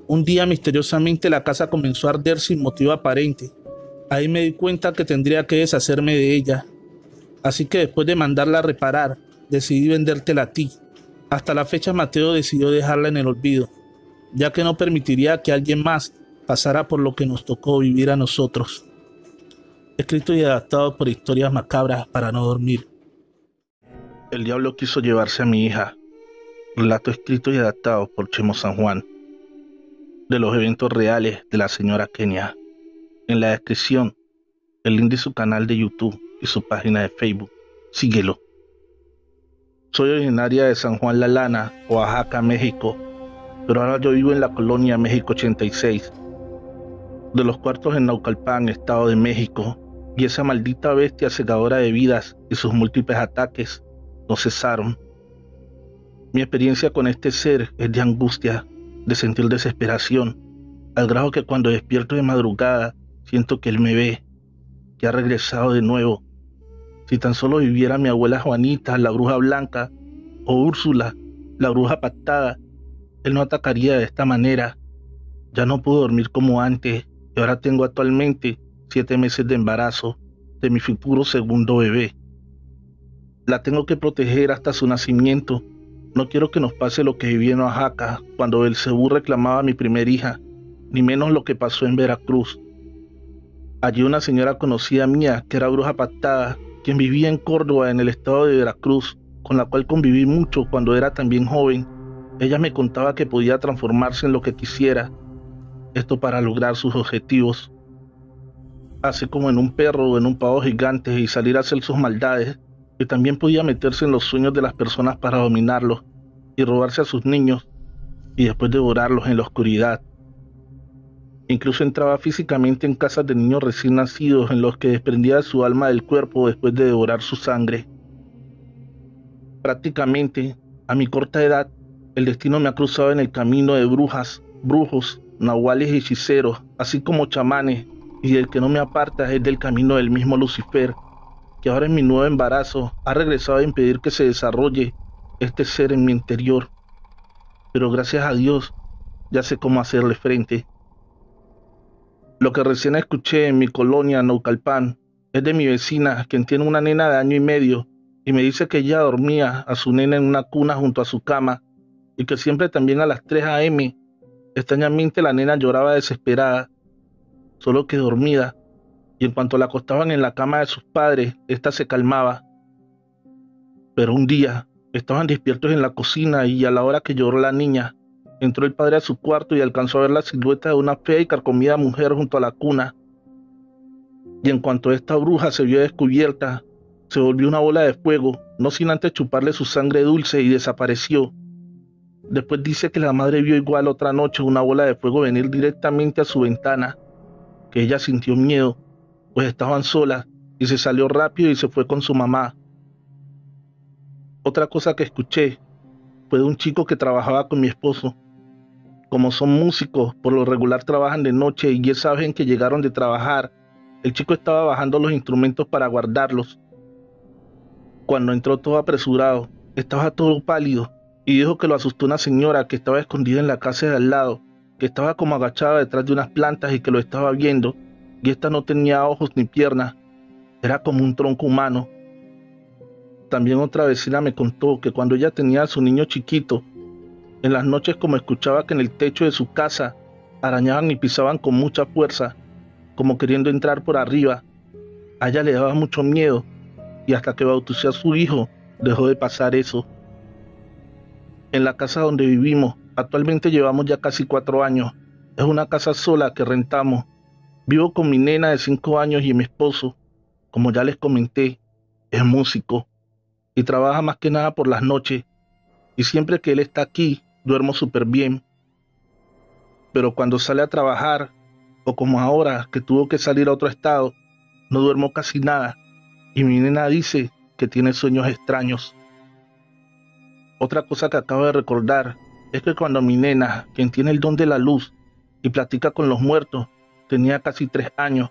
Un día misteriosamente la casa comenzó a arder sin motivo aparente. Ahí me di cuenta que tendría que deshacerme de ella, así que después de mandarla a reparar, decidí vendértela a ti. Hasta la fecha Mateo decidió dejarla en el olvido, ya que no permitiría que alguien más pasara por lo que nos tocó vivir a nosotros. Escrito y adaptado por Historias Macabras para no dormir. El diablo quiso llevarse a mi hija. Relato escrito y adaptado por Chemo San Juan. De los eventos reales de la señora Kenia. En la descripción, el link de su canal de YouTube y su página de Facebook. Síguelo. Soy originaria de San Juan La Lana, Oaxaca, México, pero ahora yo vivo en la colonia México 86, de los cuartos en Naucalpan, Estado de México, y esa maldita bestia segadora de vidas y sus múltiples ataques no cesaron. Mi experiencia con este ser es de angustia, de sentir desesperación, al grado que cuando despierto de madrugada siento que él me ve, que ha regresado de nuevo. Si tan solo viviera mi abuela Juanita, la bruja blanca, o Úrsula, la bruja pactada, él no atacaría de esta manera. Ya no puedo dormir como antes y ahora tengo actualmente 7 meses de embarazo de mi futuro segundo bebé. La tengo que proteger hasta su nacimiento. No quiero que nos pase lo que viví en Oaxaca cuando Belcebú reclamaba a mi primer hija, ni menos lo que pasó en Veracruz. Allí una señora conocida mía, que era bruja pactada, quien vivía en Córdoba, en el estado de Veracruz, con la cual conviví mucho cuando era también joven. Ella me contaba que podía transformarse en lo que quisiera, esto para lograr sus objetivos, así como en un perro o en un pavo gigante y salir a hacer sus maldades, que también podía meterse en los sueños de las personas para dominarlos y robarse a sus niños y después devorarlos en la oscuridad. Incluso entraba físicamente en casas de niños recién nacidos en los que desprendía su alma del cuerpo después de devorar su sangre. Prácticamente, a mi corta edad, el destino me ha cruzado en el camino de brujas, brujos, nahuales y hechiceros, así como chamanes, y el que no me aparta es del camino del mismo Lucifer, que ahora en mi nuevo embarazo ha regresado a impedir que se desarrolle este ser en mi interior. Pero gracias a Dios, ya sé cómo hacerle frente. Lo que recién escuché en mi colonia Naucalpan es de mi vecina, quien tiene una nena de 1 año y medio, y me dice que ella dormía a su nena en una cuna junto a su cama, y que siempre también a las 3 a.m., extrañamente la nena lloraba desesperada, solo que dormida, y en cuanto la acostaban en la cama de sus padres, ésta se calmaba. Pero un día, estaban despiertos en la cocina y a la hora que lloró la niña, entró el padre a su cuarto y alcanzó a ver la silueta de una fea y carcomida mujer junto a la cuna. Y en cuanto esta bruja se vio descubierta, se volvió una bola de fuego, no sin antes chuparle su sangre dulce, y desapareció. Después dice que la madre vio igual otra noche una bola de fuego venir directamente a su ventana, que ella sintió miedo, pues estaban solas, y se salió rápido y se fue con su mamá. Otra cosa que escuché fue de un chico que trabajaba con mi esposo. Como son músicos, por lo regular trabajan de noche, y esa vez en que llegaron de trabajar, el chico estaba bajando los instrumentos para guardarlos. Cuando entró todo apresurado, estaba todo pálido y dijo que lo asustó una señora que estaba escondida en la casa de al lado, que estaba como agachada detrás de unas plantas y que lo estaba viendo, y esta no tenía ojos ni piernas, era como un tronco humano. También otra vecina me contó que cuando ella tenía a su niño chiquito, en las noches como escuchaba que en el techo de su casa arañaban y pisaban con mucha fuerza, como queriendo entrar por arriba, a ella le daba mucho miedo y hasta que bautizó a su hijo dejó de pasar eso. En la casa donde vivimos, actualmente llevamos ya casi 4 años, es una casa sola que rentamos. Vivo con mi nena de 5 años y mi esposo, como ya les comenté, es músico y trabaja más que nada por las noches y siempre que él está aquí duermo súper bien. Pero cuando sale a trabajar, o como ahora que tuvo que salir a otro estado, no duermo casi nada y mi nena dice que tiene sueños extraños. Otra cosa que acabo de recordar es que cuando mi nena, quien tiene el don de la luz y platica con los muertos, tenía casi 3 años,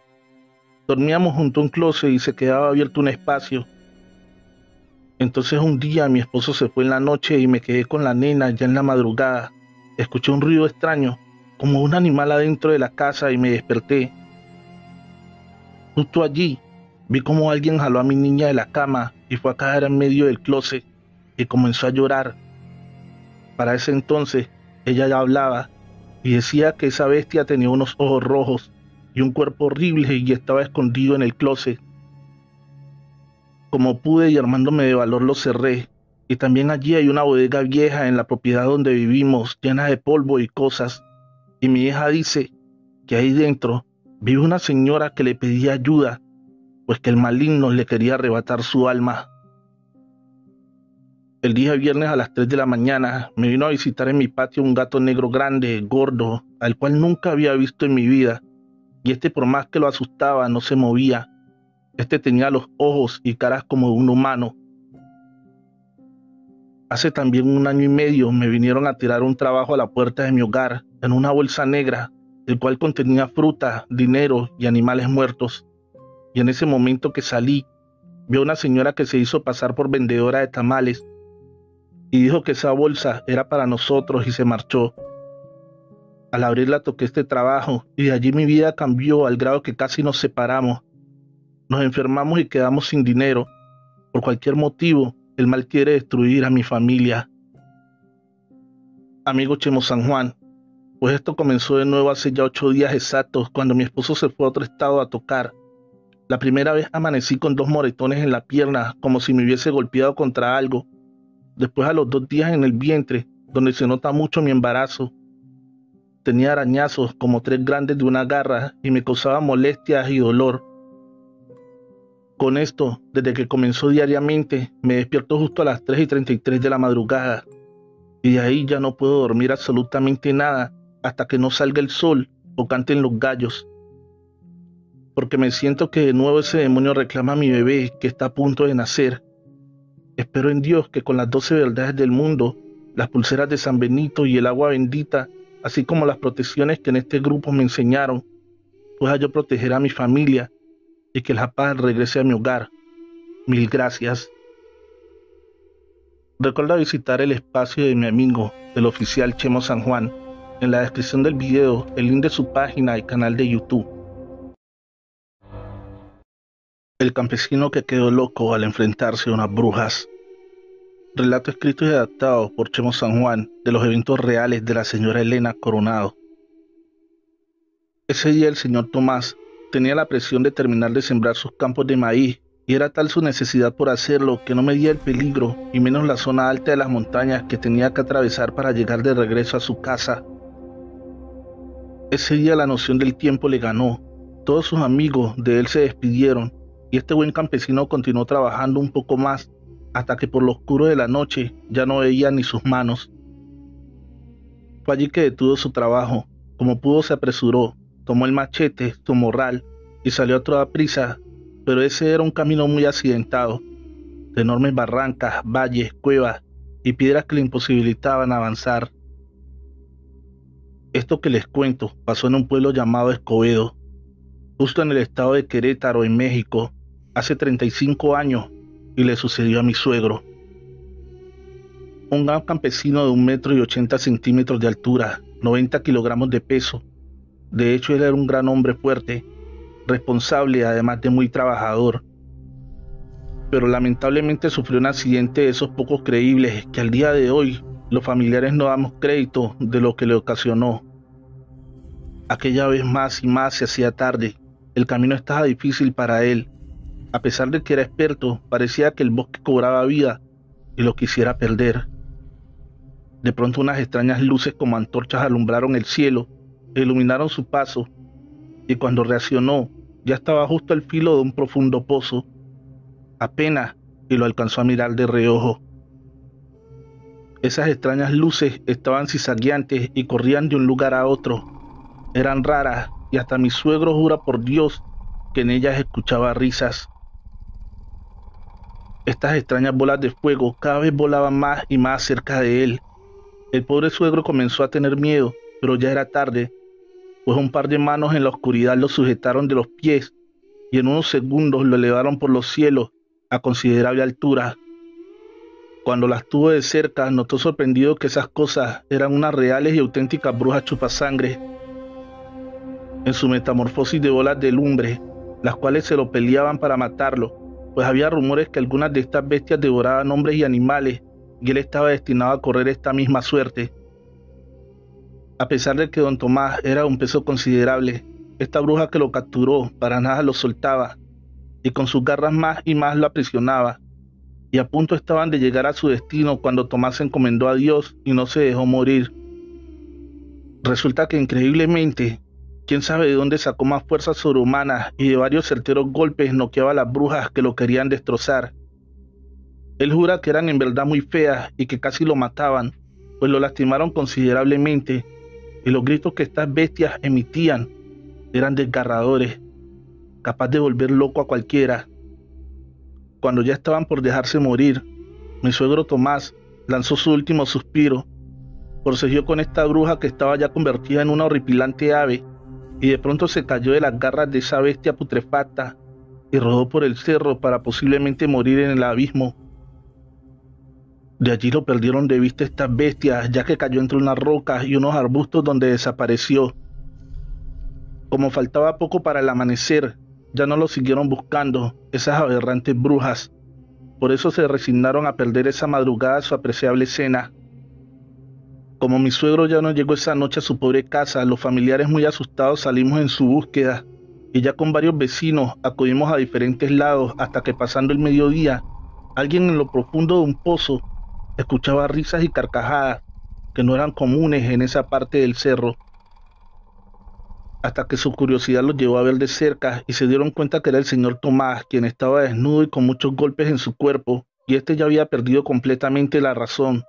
dormíamos junto a un closet y se quedaba abierto un espacio. Entonces un día mi esposo se fue en la noche y me quedé con la nena ya en la madrugada. Escuché un ruido extraño, como un animal adentro de la casa y me desperté. Justo allí vi como alguien jaló a mi niña de la cama y fue a caer en medio del closet y comenzó a llorar. Para ese entonces ella ya hablaba y decía que esa bestia tenía unos ojos rojos y un cuerpo horrible y estaba escondido en el closet. Como pude y armándome de valor lo cerré, y también allí hay una bodega vieja en la propiedad donde vivimos, llena de polvo y cosas, y mi hija dice que ahí dentro vive una señora que le pedía ayuda, pues que el maligno le quería arrebatar su alma. El día viernes a las 3 de la mañana me vino a visitar en mi patio un gato negro grande, gordo, al cual nunca había visto en mi vida, y por más que lo asustaba no se movía. Tenía los ojos y caras como de un humano. Hace también 1 año y medio me vinieron a tirar un trabajo a la puerta de mi hogar en una bolsa negra, el cual contenía fruta, dinero y animales muertos. Y en ese momento que salí, vi a una señora que se hizo pasar por vendedora de tamales y dijo que esa bolsa era para nosotros y se marchó. Al abrirla toqué trabajo y de allí mi vida cambió al grado que casi nos separamos. Nos enfermamos y quedamos sin dinero. Por cualquier motivo, el mal quiere destruir a mi familia. Amigo Chemo San Juan, pues esto comenzó de nuevo hace ya 8 días exactos, cuando mi esposo se fue a otro estado a tocar. La primera vez amanecí con 2 moretones en la pierna, como si me hubiese golpeado contra algo. Después a los 2 días en el vientre, donde se nota mucho mi embarazo. Tenía arañazos como 3 grandes de una garra y me causaba molestias y dolor. Con esto, desde que comenzó diariamente, me despierto justo a las 3:33 de la madrugada. Y de ahí ya no puedo dormir absolutamente nada hasta que no salga el sol o canten los gallos. Porque me siento que de nuevo ese demonio reclama a mi bebé que está a punto de nacer. Espero en Dios que con las 12 verdades del mundo, las pulseras de San Benito y el agua bendita, así como las protecciones que en este grupo me enseñaron, pueda yo proteger a mi familia y que la paz regrese a mi hogar. Mil gracias. Recuerda visitar el espacio de mi amigo, el oficial Chemo San Juan. En la descripción del video, el link de su página y canal de YouTube. El campesino que quedó loco al enfrentarse a unas brujas. Relato escrito y adaptado por Chemo San Juan de los eventos reales de la señora Elena Coronado. Ese día el señor Tomás tenía la presión de terminar de sembrar sus campos de maíz y era tal su necesidad por hacerlo que no medía el peligro y menos la zona alta de las montañas que tenía que atravesar para llegar de regreso a su casa. Ese día la noción del tiempo le ganó. Todos sus amigos de él se despidieron y este buen campesino continuó trabajando un poco más hasta que por lo oscuro de la noche ya no veía ni sus manos. Fue allí que detuvo su trabajo. Como pudo se apresuró, tomó el machete, su morral y salió a toda prisa, pero ese era un camino muy accidentado, de enormes barrancas, valles, cuevas y piedras que le imposibilitaban avanzar. Esto que les cuento pasó en un pueblo llamado Escobedo, justo en el estado de Querétaro, en México, hace 35 años, y le sucedió a mi suegro. Un gran campesino de 1,80 m de altura, 90 kilogramos de peso. De hecho, él era un gran hombre fuerte, responsable, además de muy trabajador. Pero lamentablemente sufrió un accidente de esos pocos creíbles que al día de hoy los familiares no damos crédito de lo que le ocasionó. Aquella vez más y más se hacía tarde. El camino estaba difícil para él. A pesar de que era experto, parecía que el bosque cobraba vida y lo quisiera perder. De pronto unas extrañas luces como antorchas alumbraron el cielo e iluminaron su paso, y cuando reaccionó, ya estaba justo al filo de un profundo pozo. Apenas y lo alcanzó a mirar de reojo. Esas extrañas luces estaban zigzagueantes y corrían de un lugar a otro. Eran raras y hasta mi suegro jura por Dios que en ellas escuchaba risas. Estas extrañas bolas de fuego cada vez volaban más y más cerca de él. El pobre suegro comenzó a tener miedo, pero ya era tarde, pues un par de manos en la oscuridad lo sujetaron de los pies y en unos segundos lo elevaron por los cielos a considerable altura. Cuando las tuvo de cerca, notó sorprendido que esas cosas eran unas reales y auténticas brujas chupasangre. En su metamorfosis de bolas de lumbre, las cuales se lo peleaban para matarlo, pues había rumores que algunas de estas bestias devoraban hombres y animales, y él estaba destinado a correr esta misma suerte. A pesar de que don Tomás era un peso considerable, esta bruja que lo capturó para nada lo soltaba, y con sus garras más y más lo aprisionaba, y a punto estaban de llegar a su destino cuando Tomás se encomendó a Dios y no se dejó morir. Resulta que increíblemente, quién sabe de dónde sacó más fuerzas sobrehumanas y de varios certeros golpes noqueaba a las brujas que lo querían destrozar. Él jura que eran en verdad muy feas y que casi lo mataban, pues lo lastimaron considerablemente, y los gritos que estas bestias emitían eran desgarradores, capaz de volver loco a cualquiera. Cuando ya estaban por dejarse morir, mi suegro Tomás lanzó su último suspiro, forcejeó con esta bruja que estaba ya convertida en una horripilante ave, y de pronto se cayó de las garras de esa bestia putrefacta y rodó por el cerro para posiblemente morir en el abismo. De allí lo perdieron de vista estas bestias, ya que cayó entre unas rocas y unos arbustos donde desapareció. Como faltaba poco para el amanecer, ya no lo siguieron buscando esas aberrantes brujas. Por eso se resignaron a perder esa madrugada su apreciable cena. Como mi suegro ya no llegó esa noche a su pobre casa, los familiares muy asustados salimos en su búsqueda, y ya con varios vecinos acudimos a diferentes lados hasta que pasando el mediodía, alguien en lo profundo de un pozo escuchaba risas y carcajadas que no eran comunes en esa parte del cerro. Hasta que su curiosidad los llevó a ver de cerca y se dieron cuenta que era el señor Tomás, quien estaba desnudo y con muchos golpes en su cuerpo, y este ya había perdido completamente la razón,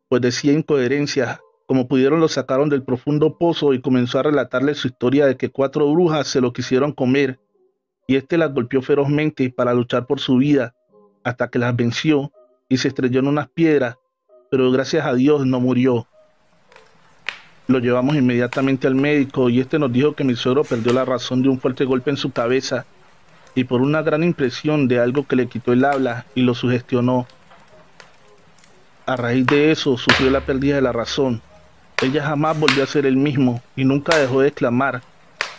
pues decía incoherencias. Como pudieron lo sacaron del profundo pozo y comenzó a relatarle su historia de que 4 brujas se lo quisieron comer, y este las golpeó ferozmente para luchar por su vida, hasta que las venció y se estrelló en unas piedras, pero gracias a Dios no murió. Lo llevamos inmediatamente al médico y este nos dijo que mi suegro perdió la razón de un fuerte golpe en su cabeza y por una gran impresión de algo que le quitó el habla y lo sugestionó. A raíz de eso sufrió la pérdida de la razón. Ella jamás volvió a ser el mismo y nunca dejó de exclamar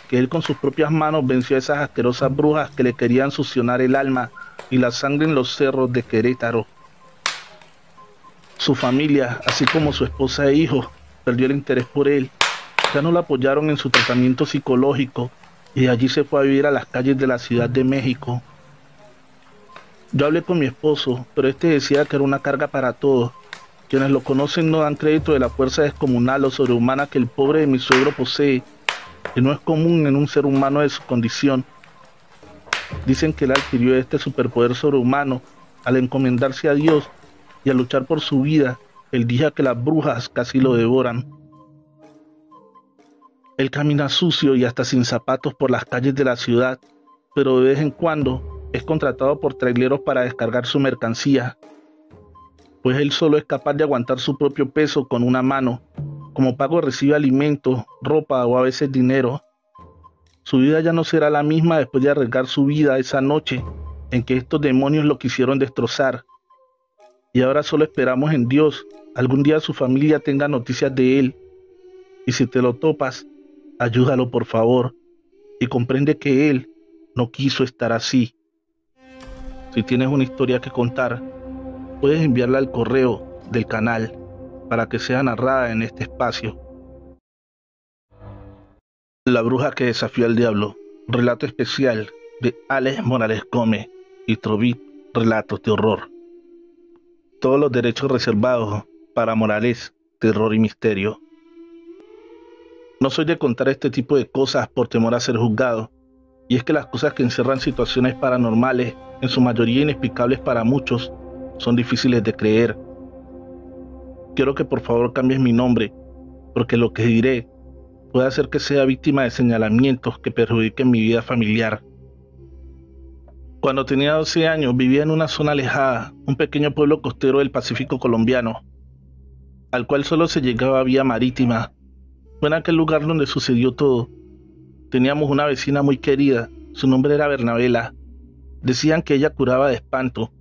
que él con sus propias manos venció a esas asquerosas brujas que le querían succionar el alma y la sangre en los cerros de Querétaro. Su familia, así como su esposa e hijos, perdió el interés por él. Ya no lo apoyaron en su tratamiento psicológico y de allí se fue a vivir a las calles de la Ciudad de México. Yo hablé con mi esposo, pero este decía que era una carga para todos. Quienes lo conocen no dan crédito de la fuerza descomunal o sobrehumana que el pobre de mi suegro posee, que no es común en un ser humano de su condición. Dicen que él adquirió este superpoder sobrehumano al encomendarse a Dios y a luchar por su vida el día que las brujas casi lo devoran. Él camina sucio y hasta sin zapatos por las calles de la ciudad, pero de vez en cuando es contratado por traileros para descargar su mercancía, pues él solo es capaz de aguantar su propio peso con una mano. Como pago recibe alimentos, ropa o a veces dinero. Su vida ya no será la misma después de arriesgar su vida esa noche en que estos demonios lo quisieron destrozar. Y ahora solo esperamos en Dios algún día su familia tenga noticias de él. Y si te lo topas, ayúdalo por favor y comprende que él no quiso estar así. Si tienes una historia que contar, puedes enviarla al correo del canal para que sea narrada en este espacio. La bruja que desafió al diablo, relato especial de Alex Morales Gómez y Trovit, relatos de horror. Todos los derechos reservados para Morales, terror y misterio. No soy de contar este tipo de cosas por temor a ser juzgado, y es que las cosas que encierran situaciones paranormales, en su mayoría inexplicables para muchos, son difíciles de creer. Quiero que por favor cambies mi nombre, porque lo que diré puede hacer que sea víctima de señalamientos que perjudiquen mi vida familiar. Cuando tenía 12 años vivía en una zona alejada, un pequeño pueblo costero del Pacífico colombiano, al cual solo se llegaba vía marítima. Fue en aquel lugar donde sucedió todo. Teníamos una vecina muy querida, su nombre era Bernabela. Decían que ella curaba de espanto,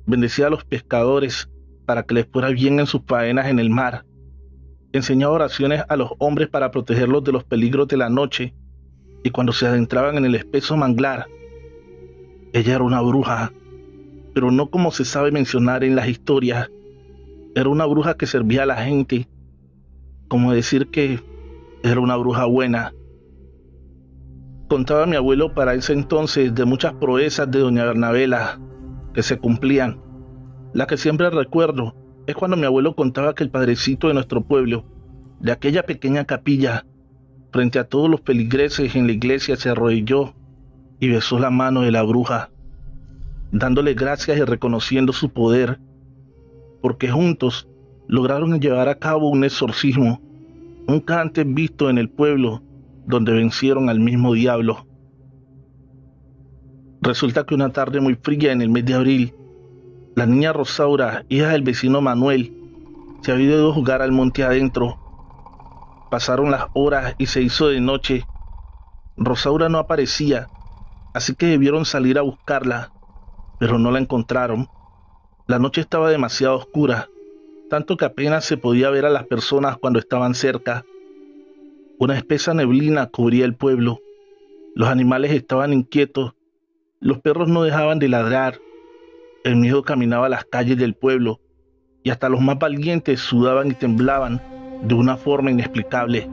bendecía a los pescadores para que les fuera bien en sus faenas en el mar, enseñaba oraciones a los hombres para protegerlos de los peligros de la noche, y cuando se adentraban en el espeso manglar, ella era una bruja, pero no como se sabe mencionar en las historias. Era una bruja que servía a la gente, como decir que era una bruja buena. Contaba mi abuelo para ese entonces de muchas proezas de doña Bernabela que se cumplían. La que siempre recuerdo es cuando mi abuelo contaba que el padrecito de nuestro pueblo, de aquella pequeña capilla, frente a todos los feligreses en la iglesia, se arrodilló y besó la mano de la bruja, dándole gracias y reconociendo su poder, porque juntos lograron llevar a cabo un exorcismo nunca antes visto en el pueblo, donde vencieron al mismo diablo. Resulta que una tarde muy fría en el mes de abril, la niña Rosaura, hija del vecino Manuel, se había ido a jugar al monte adentro. Pasaron las horas y se hizo de noche. Rosaura no aparecía, así que debieron salir a buscarla, pero no la encontraron. La noche estaba demasiado oscura, tanto que apenas se podía ver a las personas cuando estaban cerca. Una espesa neblina cubría el pueblo. Los animales estaban inquietos, los perros no dejaban de ladrar, el miedo caminaba las calles del pueblo, y hasta los más valientes sudaban y temblaban de una forma inexplicable.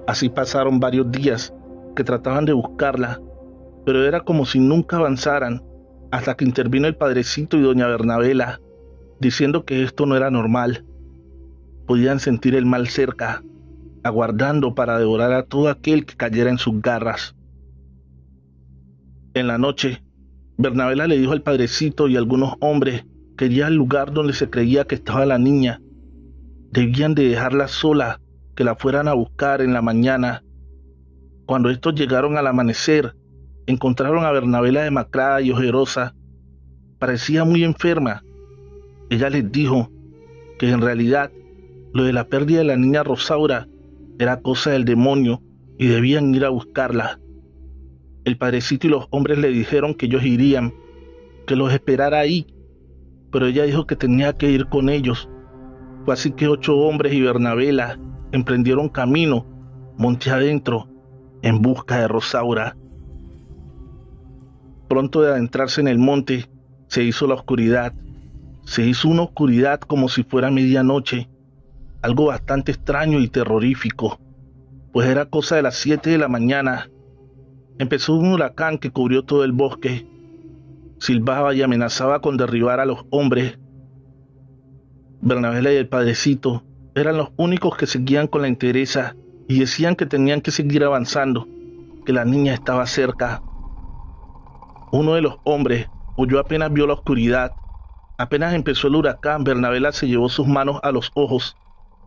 Así pasaron varios días que trataban de buscarla, pero era como si nunca avanzaran, hasta que intervino el padrecito y doña Bernabela, diciendo que esto no era normal. Podían sentir el mal cerca, aguardando para devorar a todo aquel que cayera en sus garras. En la noche, Bernabela le dijo al padrecito y a algunos hombres que iría al lugar donde se creía que estaba la niña. Debían de dejarla sola, que la fueran a buscar en la mañana. Cuando estos llegaron al amanecer, encontraron a Bernabela demacrada y ojerosa. Parecía muy enferma. Ella les dijo que en realidad lo de la pérdida de la niña Rosaura era cosa del demonio y debían ir a buscarla. El padrecito y los hombres le dijeron que ellos irían, que los esperara ahí, pero ella dijo que tenía que ir con ellos. Fue así que 8 hombres y Bernabela emprendieron camino monte adentro en busca de Rosaura. Pronto de adentrarse en el monte, se hizo la oscuridad. Se hizo una oscuridad como si fuera medianoche, algo bastante extraño y terrorífico, pues era cosa de las 7 de la mañana. Empezó un huracán que cubrió todo el bosque. Silbaba y amenazaba con derribar a los hombres. Bernabela y el padrecito eran los únicos que seguían con la entereza y decían que tenían que seguir avanzando, que la niña estaba cerca. Uno de los hombres huyó apenas vio la oscuridad. Apenas empezó el huracán, Bernabela se llevó sus manos a los ojos,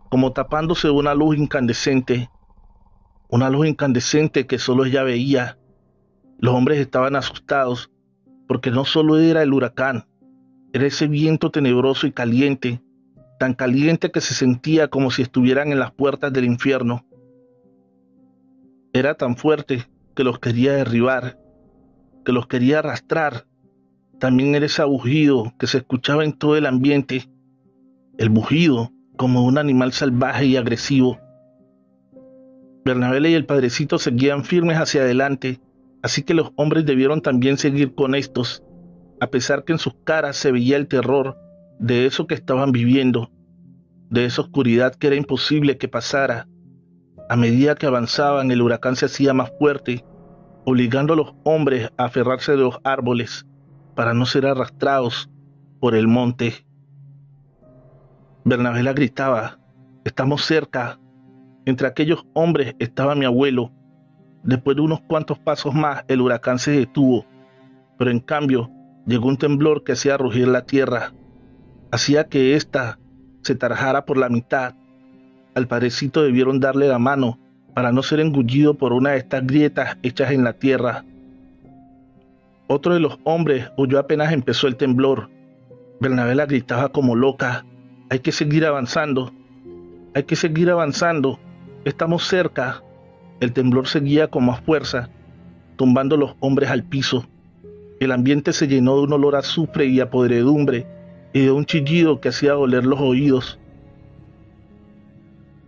como tapándose de una luz incandescente que solo ella veía. Los hombres estaban asustados, porque no solo era el huracán, era ese viento tenebroso y caliente, tan caliente que se sentía como si estuvieran en las puertas del infierno. Era tan fuerte que los quería derribar. que los quería arrastrar. También era ese aullido que se escuchaba en todo el ambiente, el mugido como un animal salvaje y agresivo. Bernabela y el padrecito seguían firmes hacia adelante, así que los hombres debieron también seguir con estos, a pesar que en sus caras se veía el terror de eso que estaban viviendo, de esa oscuridad que era imposible que pasara. A medida que avanzaban, el huracán se hacía más fuerte, obligando a los hombres a aferrarse de los árboles para no ser arrastrados por el monte. Bernabela gritaba: «Estamos cerca». Entre aquellos hombres estaba mi abuelo. Después de unos cuantos pasos más, el huracán se detuvo, pero en cambio llegó un temblor que hacía rugir la tierra, hacía que ésta se tarjara por la mitad. Al padrecito debieron darle la mano para no ser engullido por una de estas grietas hechas en la tierra. Otro de los hombres huyó apenas empezó el temblor. Bernabela gritaba como loca: «Hay que seguir avanzando, hay que seguir avanzando, estamos cerca». El temblor seguía con más fuerza, tumbando los hombres al piso. El ambiente se llenó de un olor a azufre y a podredumbre y de un chillido que hacía doler los oídos.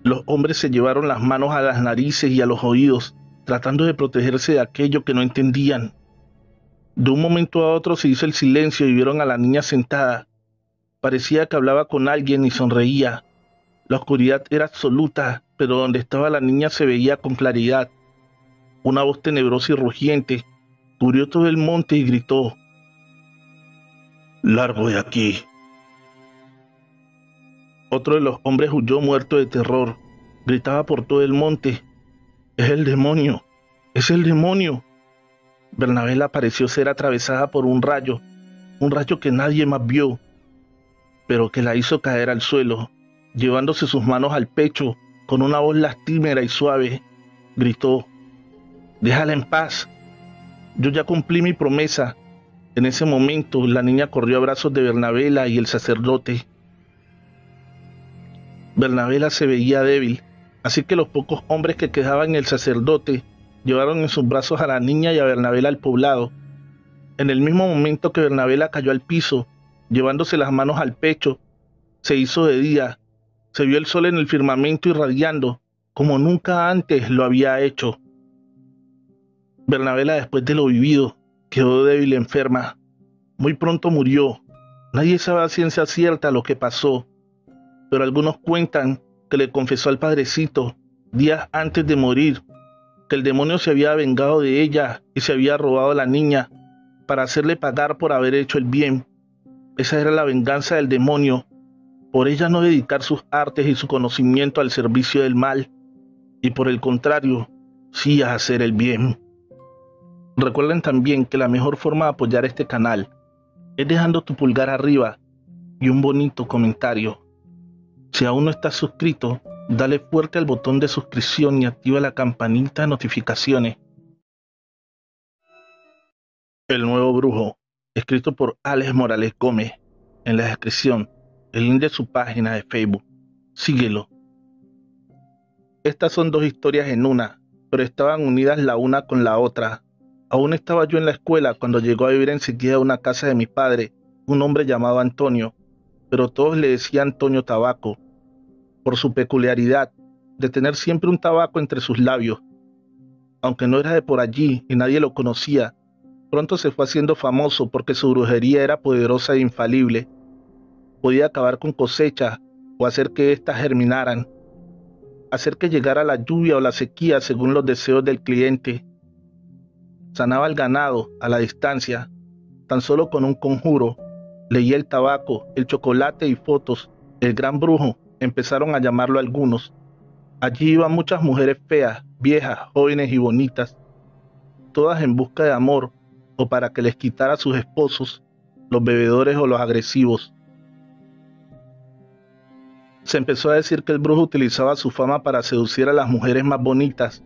Los hombres se llevaron las manos a las narices y a los oídos, tratando de protegerse de aquello que no entendían. De un momento a otro se hizo el silencio y vieron a la niña sentada. Parecía que hablaba con alguien y sonreía. La oscuridad era absoluta, pero donde estaba la niña se veía con claridad. Una voz tenebrosa y rugiente cubrió todo el monte y gritó: «Largo de aquí». Otro de los hombres huyó muerto de terror. Gritaba por todo el monte: «Es el demonio, es el demonio». Bernabela pareció ser atravesada por un rayo que nadie más vio, pero que la hizo caer al suelo. Llevándose sus manos al pecho, con una voz lastimera y suave, gritó: «Déjala en paz, yo ya cumplí mi promesa». En ese momento, la niña corrió a brazos de Bernabela y el sacerdote. Bernabela se veía débil, así que los pocos hombres que quedaban en el sacerdote llevaron en sus brazos a la niña y a Bernabela al poblado. En el mismo momento que Bernabela cayó al piso, llevándose las manos al pecho, se hizo de día. Se vio el sol en el firmamento irradiando, como nunca antes lo había hecho. Bernabela, después de lo vivido, quedó débil y enferma. Muy pronto murió. Nadie sabe a ciencia cierta lo que pasó, pero algunos cuentan que le confesó al padrecito, días antes de morir, que el demonio se había vengado de ella y se había robado a la niña para hacerle pagar por haber hecho el bien. Esa era la venganza del demonio, por ella no dedicar sus artes y su conocimiento al servicio del mal, y por el contrario, sí a hacer el bien. Recuerden también que la mejor forma de apoyar este canal es dejando tu pulgar arriba y un bonito comentario. Si aún no estás suscrito, dale fuerte al botón de suscripción y activa la campanita de notificaciones. El nuevo brujo, escrito por Alex Morales Gómez. En la descripción, el link de su página de Facebook. Síguelo. Estas son dos historias en una, pero estaban unidas la una con la otra. Aún estaba yo en la escuela cuando llegó a vivir enseguida a una casa de mi padre, un hombre llamado Antonio, pero todos le decían Toño Tabaco, por su peculiaridad de tener siempre un tabaco entre sus labios. Aunque no era de por allí y nadie lo conocía, pronto se fue haciendo famoso porque su brujería era poderosa e infalible. Podía acabar con cosechas o hacer que éstas germinaran, hacer que llegara la lluvia o la sequía según los deseos del cliente. Sanaba el ganado a la distancia, tan solo con un conjuro. Leía el tabaco, el chocolate y fotos. El gran brujo, empezaron a llamarlo algunos. Allí iban muchas mujeres feas, viejas, jóvenes y bonitas, todas en busca de amor o para que les quitara a sus esposos, los bebedores o los agresivos. Se empezó a decir que el brujo utilizaba su fama para seducir a las mujeres más bonitas.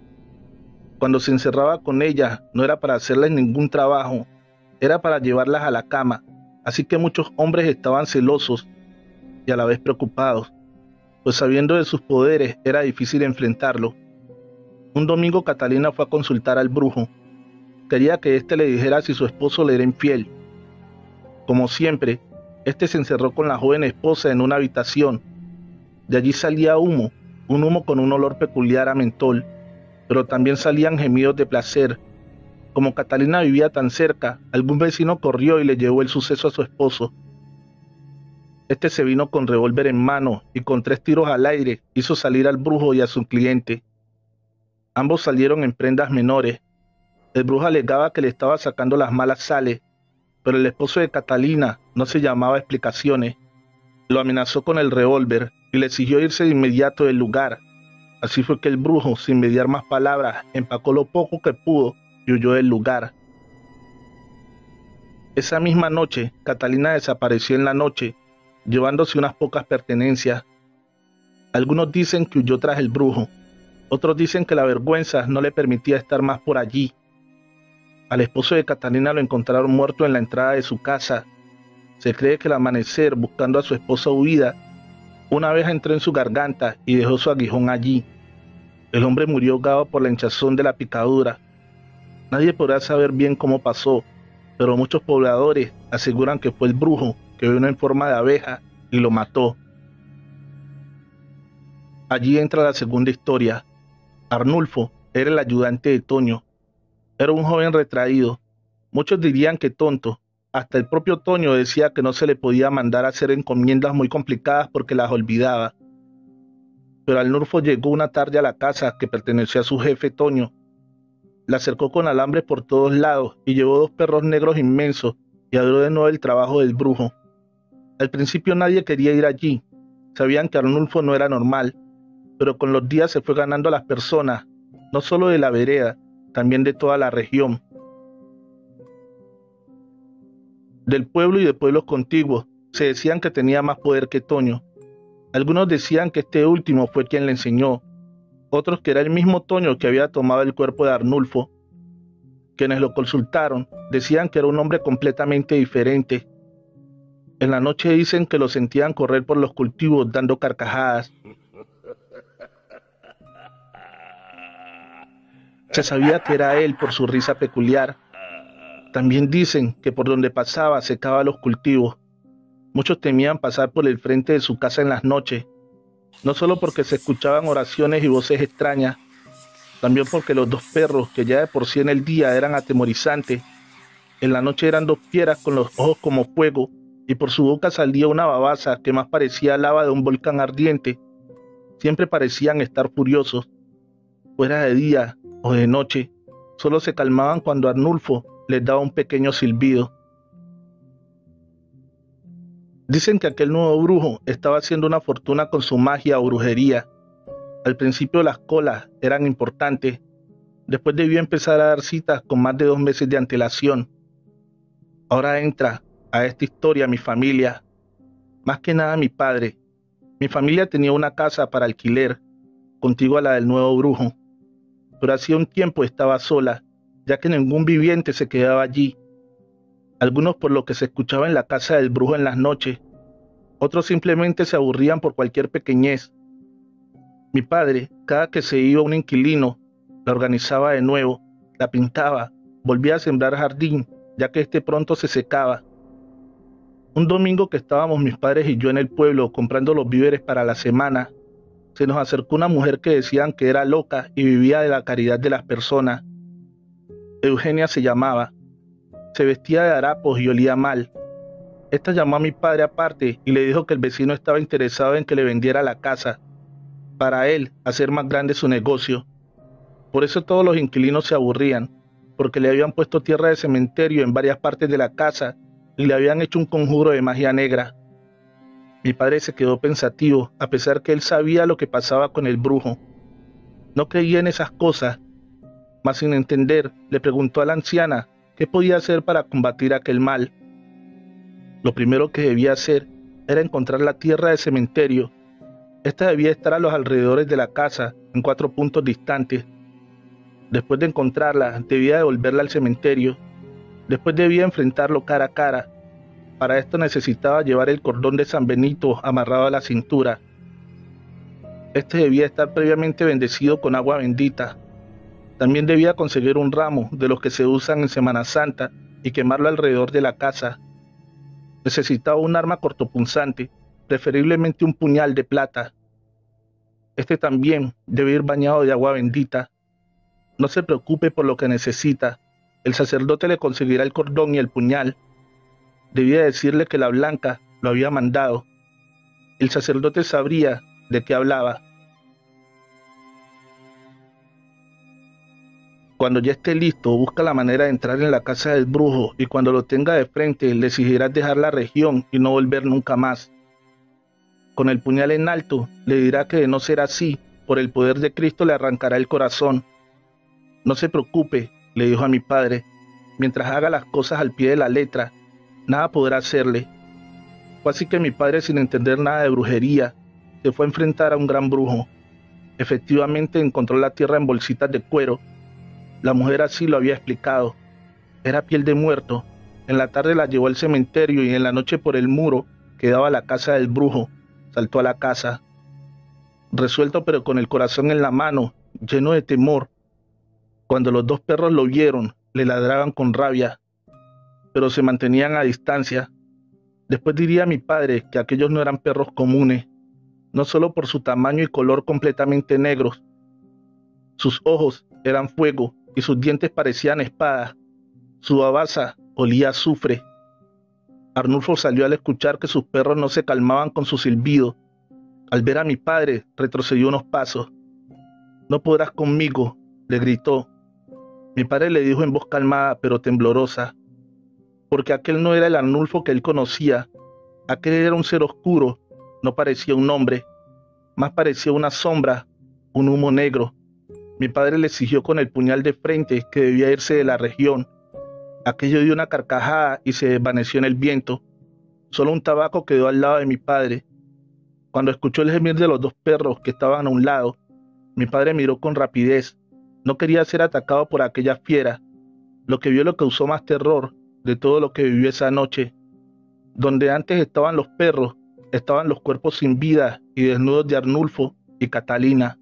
Cuando se encerraba con ellas, no era para hacerles ningún trabajo, era para llevarlas a la cama, así que muchos hombres estaban celosos y a la vez preocupados, pues sabiendo de sus poderes era difícil enfrentarlo. Un domingo Catalina fue a consultar al brujo. Quería que éste le dijera si su esposo le era infiel. Como siempre, este se encerró con la joven esposa en una habitación. De allí salía humo, un humo con un olor peculiar a mentol, pero también salían gemidos de placer. Como Catalina vivía tan cerca, algún vecino corrió y le llevó el suceso a su esposo. Este se vino con revólver en mano y con 3 tiros al aire hizo salir al brujo y a su cliente. Ambos salieron en prendas menores. El brujo alegaba que le estaba sacando las malas sales, pero el esposo de Catalina no se llamaba a explicaciones. Lo amenazó con el revólver y le exigió irse de inmediato del lugar. Así fue que el brujo, sin mediar más palabras, empacó lo poco que pudo y huyó del lugar. Esa misma noche, Catalina desapareció en la noche, llevándose unas pocas pertenencias. Algunos dicen que huyó tras el brujo, otros dicen que la vergüenza no le permitía estar más por allí. Al esposo de Catalina lo encontraron muerto en la entrada de su casa. Se cree que al amanecer, buscando a su esposa huida, una abeja entró en su garganta y dejó su aguijón allí. El hombre murió ahogado por la hinchazón de la picadura. Nadie podrá saber bien cómo pasó, pero muchos pobladores aseguran que fue el brujo que vino en forma de abeja y lo mató. Allí entra la segunda historia. Arnulfo era el ayudante de Toño. Era un joven retraído. Muchos dirían que tonto. Hasta el propio Toño decía que no se le podía mandar a hacer encomiendas muy complicadas porque las olvidaba. Pero Arnulfo llegó una tarde a la casa que pertenecía a su jefe Toño. La cercó con alambres por todos lados y llevó 2 perros negros inmensos y abrió de nuevo el trabajo del brujo. Al principio nadie quería ir allí. Sabían que Arnulfo no era normal, pero con los días se fue ganando a las personas, no solo de la vereda, también de toda la región. Del pueblo y de pueblos contiguos se decían que tenía más poder que Toño. Algunos decían que este último fue quien le enseñó, otros que era el mismo Toño que había tomado el cuerpo de Arnulfo. Quienes lo consultaron decían que era un hombre completamente diferente. En la noche dicen que lo sentían correr por los cultivos dando carcajadas. Se sabía que era él por su risa peculiar. También dicen que por donde pasaba secaba los cultivos. Muchos temían pasar por el frente de su casa en las noches, no solo porque se escuchaban oraciones y voces extrañas, también porque los 2 perros, que ya de por sí en el día eran atemorizantes, en la noche eran 2 fieras con los ojos como fuego, y por su boca salía una babasa que más parecía lava de un volcán ardiente. Siempre parecían estar furiosos. Fuera de día o de noche, solo se calmaban cuando Arnulfo les daba un pequeño silbido. Dicen que aquel nuevo brujo estaba haciendo una fortuna con su magia o brujería. Al principio las colas eran importantes, después debió empezar a dar citas con más de 2 meses de antelación. Ahora entra a esta historia mi familia, más que nada mi padre. Mi familia tenía una casa para alquiler, contigua a la del nuevo brujo, pero hacía un tiempo estaba sola, ya que ningún viviente se quedaba allí. Algunos por lo que se escuchaba en la casa del brujo en las noches, otros simplemente se aburrían por cualquier pequeñez. Mi padre, cada que se iba un inquilino, la organizaba de nuevo, la pintaba, volvía a sembrar jardín, ya que este pronto se secaba. Un domingo que estábamos mis padres y yo en el pueblo comprando los víveres para la semana, se nos acercó una mujer que decían que era loca y vivía de la caridad de las personas. Eugenia se llamaba. Se vestía de harapos y olía mal. Esta llamó a mi padre aparte y le dijo que el vecino estaba interesado en que le vendiera la casa, para él hacer más grande su negocio. Por eso todos los inquilinos se aburrían, porque le habían puesto tierra de cementerio en varias partes de la casa y le habían hecho un conjuro de magia negra. Mi padre se quedó pensativo, a pesar que él sabía lo que pasaba con el brujo. No creía en esas cosas, mas sin entender, le preguntó a la anciana qué podía hacer para combatir aquel mal. Lo primero que debía hacer era encontrar la tierra de cementerio. Esta debía estar a los alrededores de la casa, en 4 puntos distantes. Después de encontrarla, debía devolverla al cementerio. Después debía enfrentarlo cara a cara. Para esto necesitaba llevar el cordón de San Benito amarrado a la cintura. Este debía estar previamente bendecido con agua bendita. También debía conseguir un ramo de los que se usan en Semana Santa y quemarlo alrededor de la casa. Necesitaba un arma cortopunzante, preferiblemente un puñal de plata. Este también debe ir bañado de agua bendita. No se preocupe por lo que necesita. El sacerdote le conseguirá el cordón y el puñal. Debía decirle que la blanca lo había mandado. El sacerdote sabría de qué hablaba. Cuando ya esté listo, busca la manera de entrar en la casa del brujo y cuando lo tenga de frente le exigirás dejar la región y no volver nunca más. Con el puñal en alto, le dirá que de no ser así, por el poder de Cristo le arrancará el corazón. No se preocupe, le dijo a mi padre, mientras haga las cosas al pie de la letra, nada podrá hacerle. Fue así que mi padre, sin entender nada de brujería, se fue a enfrentar a un gran brujo. Efectivamente encontró la tierra en bolsitas de cuero. La mujer así lo había explicado. Era piel de muerto. En la tarde la llevó al cementerio y en la noche por el muro que daba a la casa del brujo. Saltó a la casa. Resuelto pero con el corazón en la mano, lleno de temor. Cuando los dos perros lo vieron, le ladraban con rabia, pero se mantenían a distancia. Después diría mi padre que aquellos no eran perros comunes, no solo por su tamaño y color completamente negros. Sus ojos eran fuego y sus dientes parecían espadas. Su babasa olía a azufre. Arnulfo salió al escuchar que sus perros no se calmaban con su silbido. Al ver a mi padre, retrocedió unos pasos. «No podrás conmigo», le gritó. Mi padre le dijo en voz calmada pero temblorosa, porque aquel no era el Arnulfo que él conocía. Aquel era un ser oscuro, no parecía un hombre, más parecía una sombra, un humo negro. Mi padre le exigió con el puñal de frente que debía irse de la región. Aquello dio una carcajada y se desvaneció en el viento. Solo un tabaco quedó al lado de mi padre. Cuando escuchó el gemir de los dos perros que estaban a un lado, mi padre miró con rapidez. No quería ser atacado por aquella fiera. Lo que vio lo causó más terror de todo lo que vivió esa noche. Donde antes estaban los perros, estaban los cuerpos sin vida y desnudos de Arnulfo y Catalina.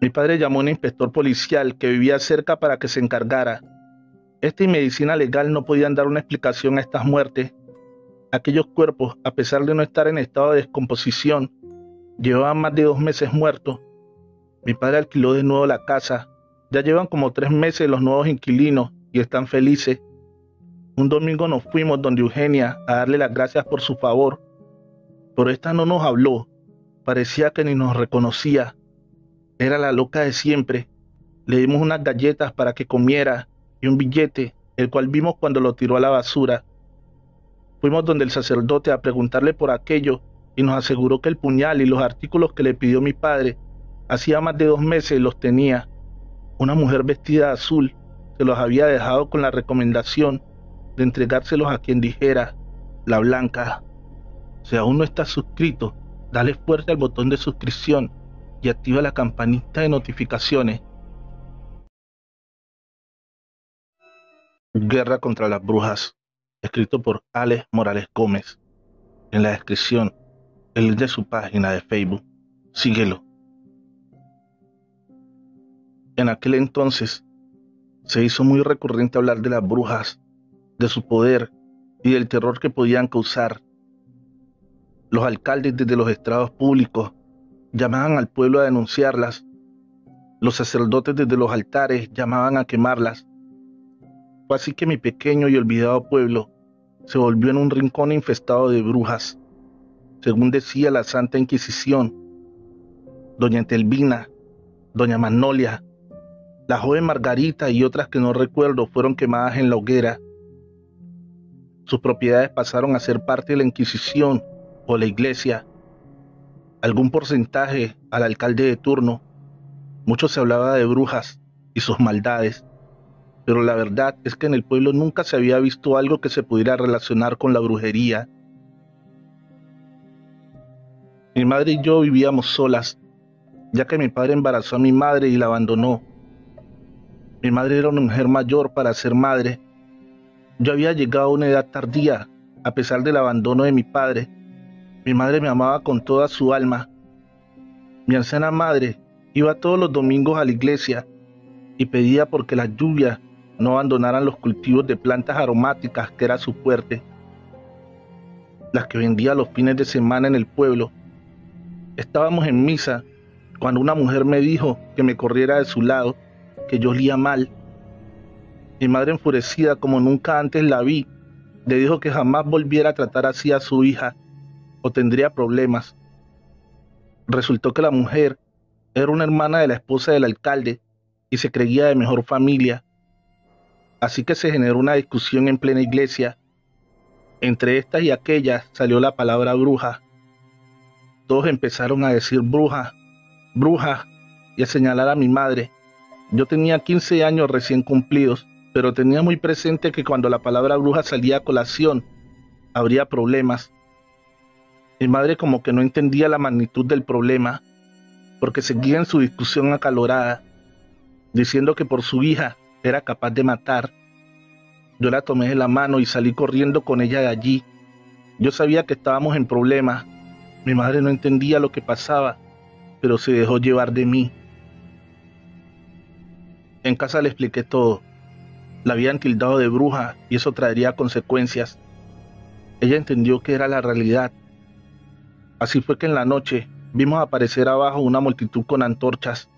Mi padre llamó a un inspector policial que vivía cerca para que se encargara. Esta y medicina legal no podían dar una explicación a estas muertes. Aquellos cuerpos, a pesar de no estar en estado de descomposición, llevaban más de 2 meses muertos. Mi padre alquiló de nuevo la casa. Ya llevan como 3 meses los nuevos inquilinos y están felices. Un domingo nos fuimos donde Eugenia a darle las gracias por su favor, pero esta no nos habló. Parecía que ni nos reconocía. Era la loca de siempre. Le dimos unas galletas para que comiera y un billete, el cual vimos cuando lo tiró a la basura. Fuimos donde el sacerdote a preguntarle por aquello y nos aseguró que el puñal y los artículos que le pidió mi padre hacía más de 2 meses los tenía. Una mujer vestida de azul se los había dejado con la recomendación de entregárselos a quien dijera, la blanca. Si aún no estás suscrito, dale fuerte al botón de suscripción y activa la campanita de notificaciones. Guerra contra las brujas, escrito por Alex Morales Gómez. En la descripción, el link de su página de Facebook. Síguelo. En aquel entonces, se hizo muy recurrente hablar de las brujas, de su poder y del terror que podían causar. Los alcaldes desde los estrados públicos llamaban al pueblo a denunciarlas. Los sacerdotes desde los altares llamaban a quemarlas. Fue así que mi pequeño y olvidado pueblo se volvió en un rincón infestado de brujas, según decía la Santa Inquisición. Doña Entelvina, Doña Magnolia, la joven Margarita y otras que no recuerdo fueron quemadas en la hoguera. Sus propiedades pasaron a ser parte de la Inquisición o la Iglesia. Algún porcentaje al alcalde de turno. Mucho se hablaba de brujas y sus maldades, pero la verdad es que en el pueblo nunca se había visto algo que se pudiera relacionar con la brujería. Mi madre y yo vivíamos solas, ya que mi padre embarazó a mi madre y la abandonó. Mi madre era una mujer mayor para ser madre. Yo había llegado a una edad tardía, a pesar del abandono de mi padre. Mi madre me amaba con toda su alma. Mi anciana madre iba todos los domingos a la iglesia y pedía porque las lluvias no abandonaran los cultivos de plantas aromáticas que era su fuerte, las que vendía los fines de semana en el pueblo. Estábamos en misa cuando una mujer me dijo que me corriera de su lado, que yo olía mal. Mi madre, enfurecida como nunca antes la vi, le dijo que jamás volviera a tratar así a su hija o tendría problemas. Resultó que la mujer era una hermana de la esposa del alcalde y se creía de mejor familia. Así que se generó una discusión en plena iglesia. Entre estas y aquellas salió la palabra bruja. Todos empezaron a decir bruja, bruja, y a señalar a mi madre. Yo tenía 15 años recién cumplidos, pero tenía muy presente que cuando la palabra bruja salía a colación, habría problemas. Mi madre como que no entendía la magnitud del problema, porque seguía en su discusión acalorada, diciendo que por su hija era capaz de matar. Yo la tomé de la mano y salí corriendo con ella de allí. Yo sabía que estábamos en problemas. Mi madre no entendía lo que pasaba, pero se dejó llevar de mí. En casa le expliqué todo. La habían tildado de bruja y eso traería consecuencias. Ella entendió que era la realidad. Así fue que en la noche vimos aparecer abajo una multitud con antorchas.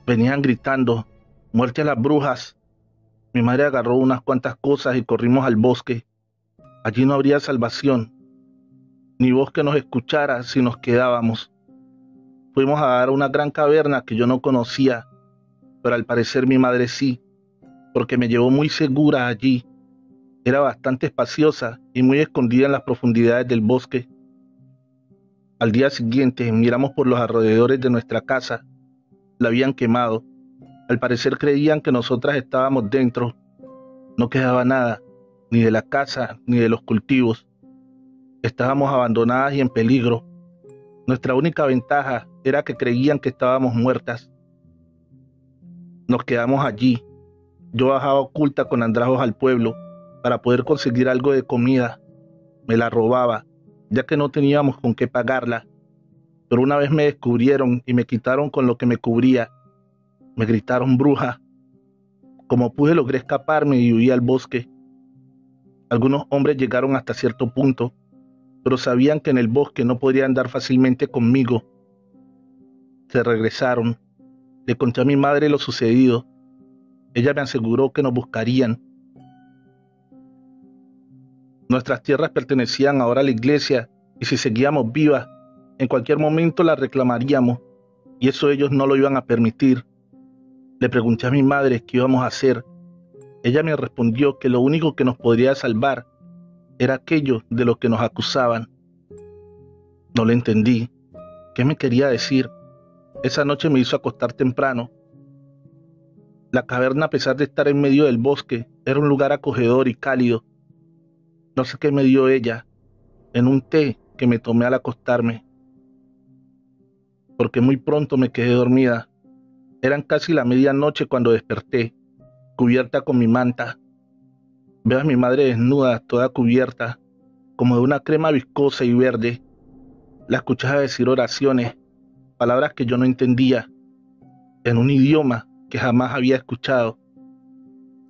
Venían gritando, muerte a las brujas. Mi madre agarró unas cuantas cosas y corrimos al bosque. Allí no habría salvación, ni voz que nos escuchara si nos quedábamos. Fuimos a dar a una gran caverna que yo no conocía, pero al parecer mi madre sí, porque me llevó muy segura allí. Era bastante espaciosa y muy escondida en las profundidades del bosque. Al día siguiente miramos por los alrededores de nuestra casa. La habían quemado. Al parecer creían que nosotras estábamos dentro. No quedaba nada, ni de la casa ni de los cultivos. Estábamos abandonadas y en peligro. Nuestra única ventaja era que creían que estábamos muertas. Nos quedamos allí. Yo bajaba oculta con andrajos al pueblo para poder conseguir algo de comida. Me la robaba, ya que no teníamos con qué pagarla. Pero una vez me descubrieron y me quitaron con lo que me cubría. Me gritaron bruja. Como pude logré escaparme y huí al bosque. Algunos hombres llegaron hasta cierto punto, pero sabían que en el bosque no podrían andar fácilmente conmigo. Se regresaron. Le conté a mi madre lo sucedido. Ella me aseguró que nos buscarían. Nuestras tierras pertenecían ahora a la iglesia y si seguíamos vivas, en cualquier momento las reclamaríamos y eso ellos no lo iban a permitir. Le pregunté a mi madre qué íbamos a hacer. Ella me respondió que lo único que nos podría salvar era aquello de lo que nos acusaban. No le entendí. ¿Qué me quería decir? Esa noche me hizo acostar temprano. La caverna, a pesar de estar en medio del bosque, era un lugar acogedor y cálido. No sé qué me dio ella, en un té que me tomé al acostarme, porque muy pronto me quedé dormida. Eran casi la medianoche cuando desperté, cubierta con mi manta. Veo a mi madre desnuda, toda cubierta, como de una crema viscosa y verde. La escuchaba decir oraciones, palabras que yo no entendía, en un idioma que jamás había escuchado.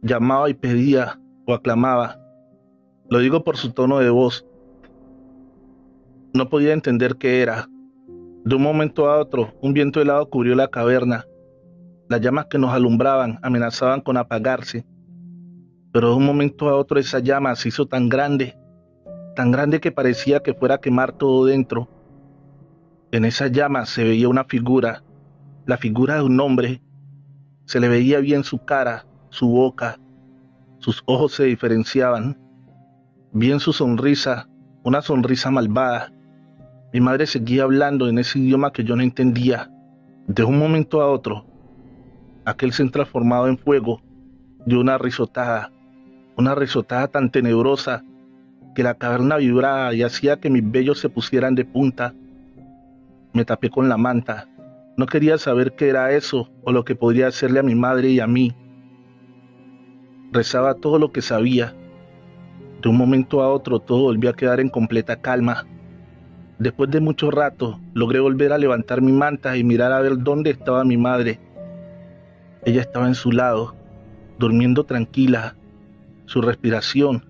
Llamaba y pedía o aclamaba. Lo digo por su tono de voz. No podía entender qué era. De un momento a otro, un viento helado cubrió la caverna. Las llamas que nos alumbraban amenazaban con apagarse. Pero de un momento a otro esa llama se hizo tan grande que parecía que fuera a quemar todo dentro. En esa llama se veía una figura, la figura de un hombre. Se le veía bien su cara, su boca, sus ojos se diferenciaban. Bien su sonrisa, una sonrisa malvada. Mi madre seguía hablando en ese idioma que yo no entendía. De un momento a otro, aquel ser transformado en fuego dio una risotada tan tenebrosa que la caverna vibraba y hacía que mis vellos se pusieran de punta. Me tapé con la manta. No quería saber qué era eso o lo que podría hacerle a mi madre y a mí. Rezaba todo lo que sabía. De un momento a otro todo volvió a quedar en completa calma. Después de mucho rato, logré volver a levantar mi manta y mirar a ver dónde estaba mi madre. Ella estaba en su lado, durmiendo tranquila. Su respiración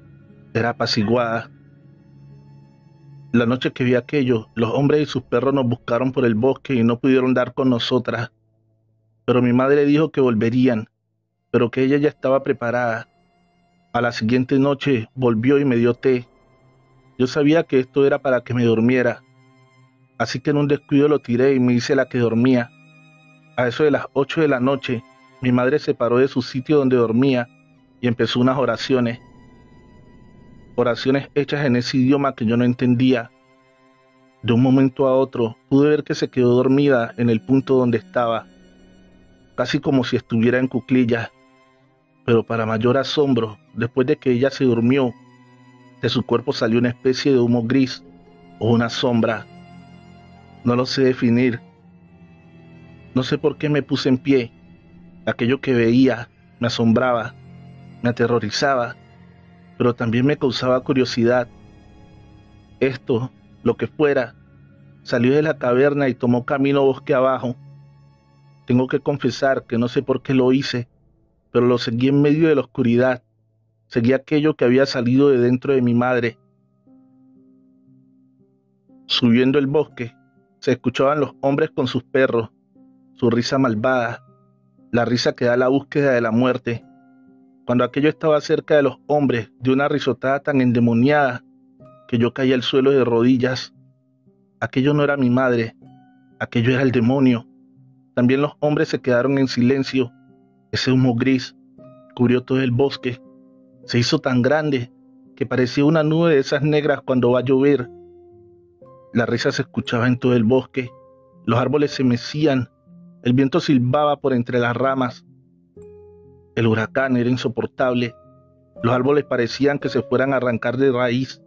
era apaciguada. La noche que vi aquello, los hombres y sus perros nos buscaron por el bosque y no pudieron dar con nosotras. Pero mi madre dijo que volverían, pero que ella ya estaba preparada. A la siguiente noche volvió y me dio té. Yo sabía que esto era para que me durmiera, así que en un descuido lo tiré y me hice la que dormía. A eso de las 8 de la noche, mi madre se paró de su sitio donde dormía y empezó unas oraciones. Oraciones hechas en ese idioma que yo no entendía. De un momento a otro, pude ver que se quedó dormida en el punto donde estaba, casi como si estuviera en cuclillas. Pero para mayor asombro, después de que ella se durmió, de su cuerpo salió una especie de humo gris o una sombra. No lo sé definir. No sé por qué me puse en pie. Aquello que veía me asombraba, me aterrorizaba, pero también me causaba curiosidad. Esto, lo que fuera, salió de la caverna y tomó camino bosque abajo. Tengo que confesar que no sé por qué lo hice, pero lo seguí en medio de la oscuridad. Seguí aquello que había salido de dentro de mi madre. Subiendo el bosque, se escuchaban los hombres con sus perros, su risa malvada, la risa que da la búsqueda de la muerte. Cuando aquello estaba cerca de los hombres, dio una risotada tan endemoniada que yo caí al suelo de rodillas. Aquello no era mi madre, aquello era el demonio. También los hombres se quedaron en silencio. Ese humo gris cubrió todo el bosque. Se hizo tan grande que parecía una nube de esas negras cuando va a llover. La risa se escuchaba en todo el bosque. Los árboles se mecían. El viento silbaba por entre las ramas. El huracán era insoportable. Los árboles parecían que se fueran a arrancar de raíz.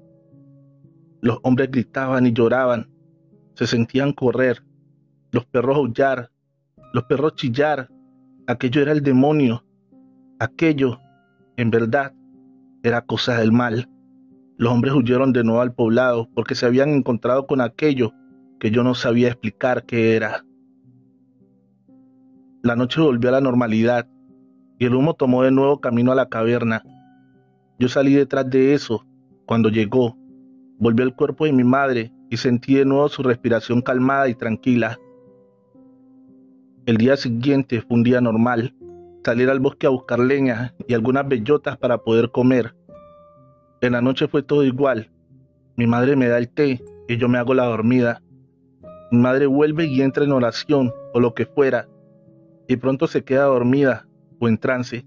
Los hombres gritaban y lloraban. Se sentían correr. Los perros aullar. Los perros chillar. Aquello era el demonio. Aquello, en verdad, era cosa del mal. Los hombres huyeron de nuevo al poblado porque se habían encontrado con aquello que yo no sabía explicar qué era. La noche volvió a la normalidad y el humo tomó de nuevo camino a la caverna. Yo salí detrás de eso. Cuando llegó, volvió el cuerpo de mi madre y sentí de nuevo su respiración calmada y tranquila. El día siguiente fue un día normal. Salir al bosque a buscar leña y algunas bellotas para poder comer. En la noche fue todo igual. Mi madre me da el té y yo me hago la dormida. Mi madre vuelve y entra en oración o lo que fuera, y pronto se queda dormida o en trance.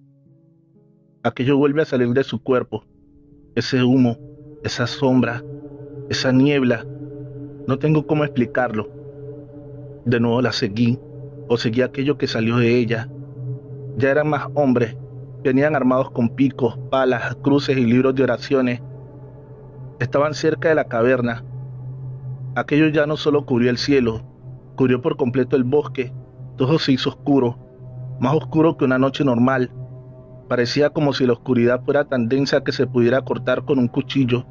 Aquello vuelve a salir de su cuerpo. Ese humo, esa sombra, esa niebla. No tengo cómo explicarlo. De nuevo la seguí, o seguí aquello que salió de ella. Ya eran más hombres. Venían armados con picos, palas, cruces y libros de oraciones. Estaban cerca de la caverna. Aquello ya no solo cubrió el cielo, cubrió por completo el bosque. Todo se hizo oscuro, más oscuro que una noche normal. Parecía como si la oscuridad fuera tan densa que se pudiera cortar con un cuchillo.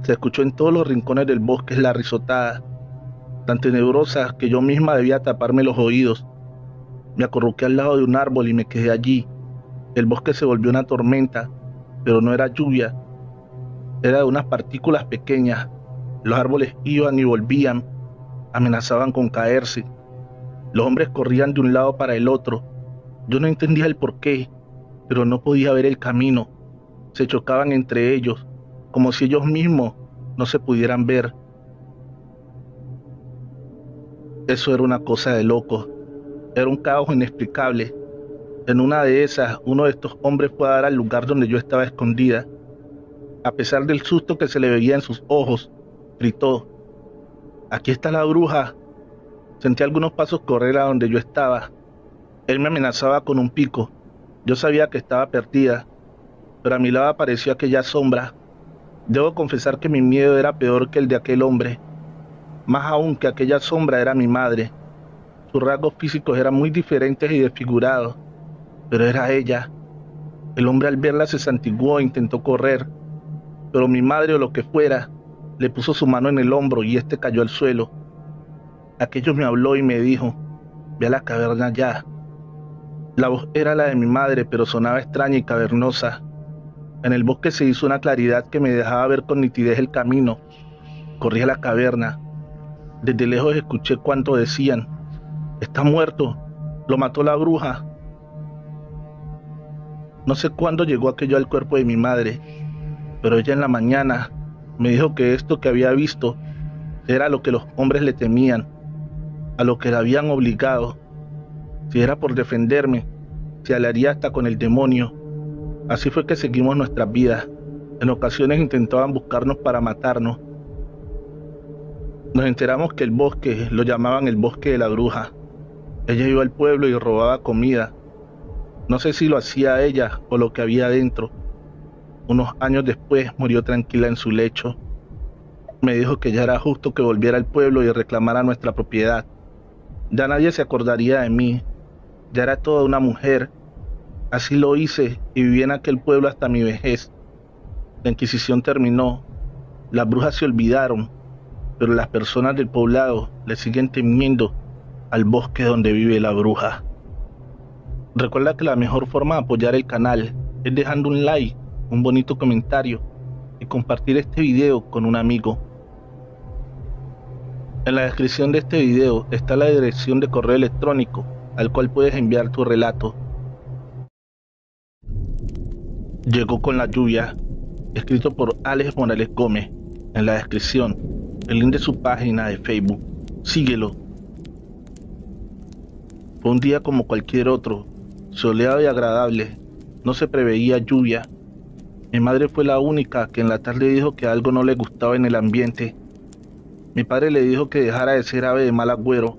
Se escuchó en todos los rincones del bosque la risotada, tan tenebrosa que yo misma debía taparme los oídos. Me acurruqué al lado de un árbol y me quedé allí. El bosque se volvió una tormenta, pero no era lluvia, era de unas partículas pequeñas. Los árboles iban y volvían, amenazaban con caerse. Los hombres corrían de un lado para el otro. Yo no entendía el porqué, pero no podía ver el camino. Se chocaban entre ellos, como si ellos mismos no se pudieran ver. Eso era una cosa de locos. Era un caos inexplicable. En una de esas, uno de estos hombres fue a dar al lugar donde yo estaba escondida. A pesar del susto que se le veía en sus ojos, gritó: «¡Aquí está la bruja!». Sentí algunos pasos correr a donde yo estaba. Él me amenazaba con un pico. Yo sabía que estaba perdida, pero a mi lado apareció aquella sombra. Debo confesar que mi miedo era peor que el de aquel hombre. Más aún que aquella sombra era mi madre. Sus rasgos físicos eran muy diferentes y desfigurados, pero era ella. El hombre al verla se santiguó e intentó correr, pero mi madre o lo que fuera Le puso su mano en el hombro y este cayó al suelo. Aquello me habló y me dijo: ve a la caverna ya. La voz era la de mi madre, pero sonaba extraña y cavernosa. En el bosque se hizo una claridad que me dejaba ver con nitidez el camino. Corrí a la caverna. Desde lejos escuché cuánto decían: está muerto, lo mató la bruja. No sé cuándo llegó aquello al cuerpo de mi madre, pero ella en la mañana me dijo que esto que había visto era lo que los hombres le temían, a lo que la habían obligado. Si era por defenderme, se aliaría hasta con el demonio. Así fue que seguimos nuestras vidas. En ocasiones intentaban buscarnos para matarnos. Nos enteramos que el bosque lo llamaban el bosque de la bruja. Ella iba al pueblo y robaba comida. No sé si lo hacía ella o lo que había dentro. Unos años después murió tranquila en su lecho. Me dijo que ya era justo que volviera al pueblo y reclamara nuestra propiedad. Ya nadie se acordaría de mí. Ya era toda una mujer. Así lo hice y viví en aquel pueblo hasta mi vejez. La Inquisición terminó. Las brujas se olvidaron, pero las personas del poblado le siguen temiendo al bosque donde vive la bruja. Recuerda que la mejor forma de apoyar el canal es dejando un like, un bonito comentario y compartir este video con un amigo. En la descripción de este video está la dirección de correo electrónico al cual puedes enviar tu relato. Llegó con la lluvia, escrito por Alex Morales Gómez. En la descripción, el link de su página de Facebook. Síguelo. Fue un día como cualquier otro, soleado y agradable. No se preveía lluvia. Mi madre fue la única que en la tarde dijo que algo no le gustaba en el ambiente. Mi padre le dijo que dejara de ser ave de mal agüero.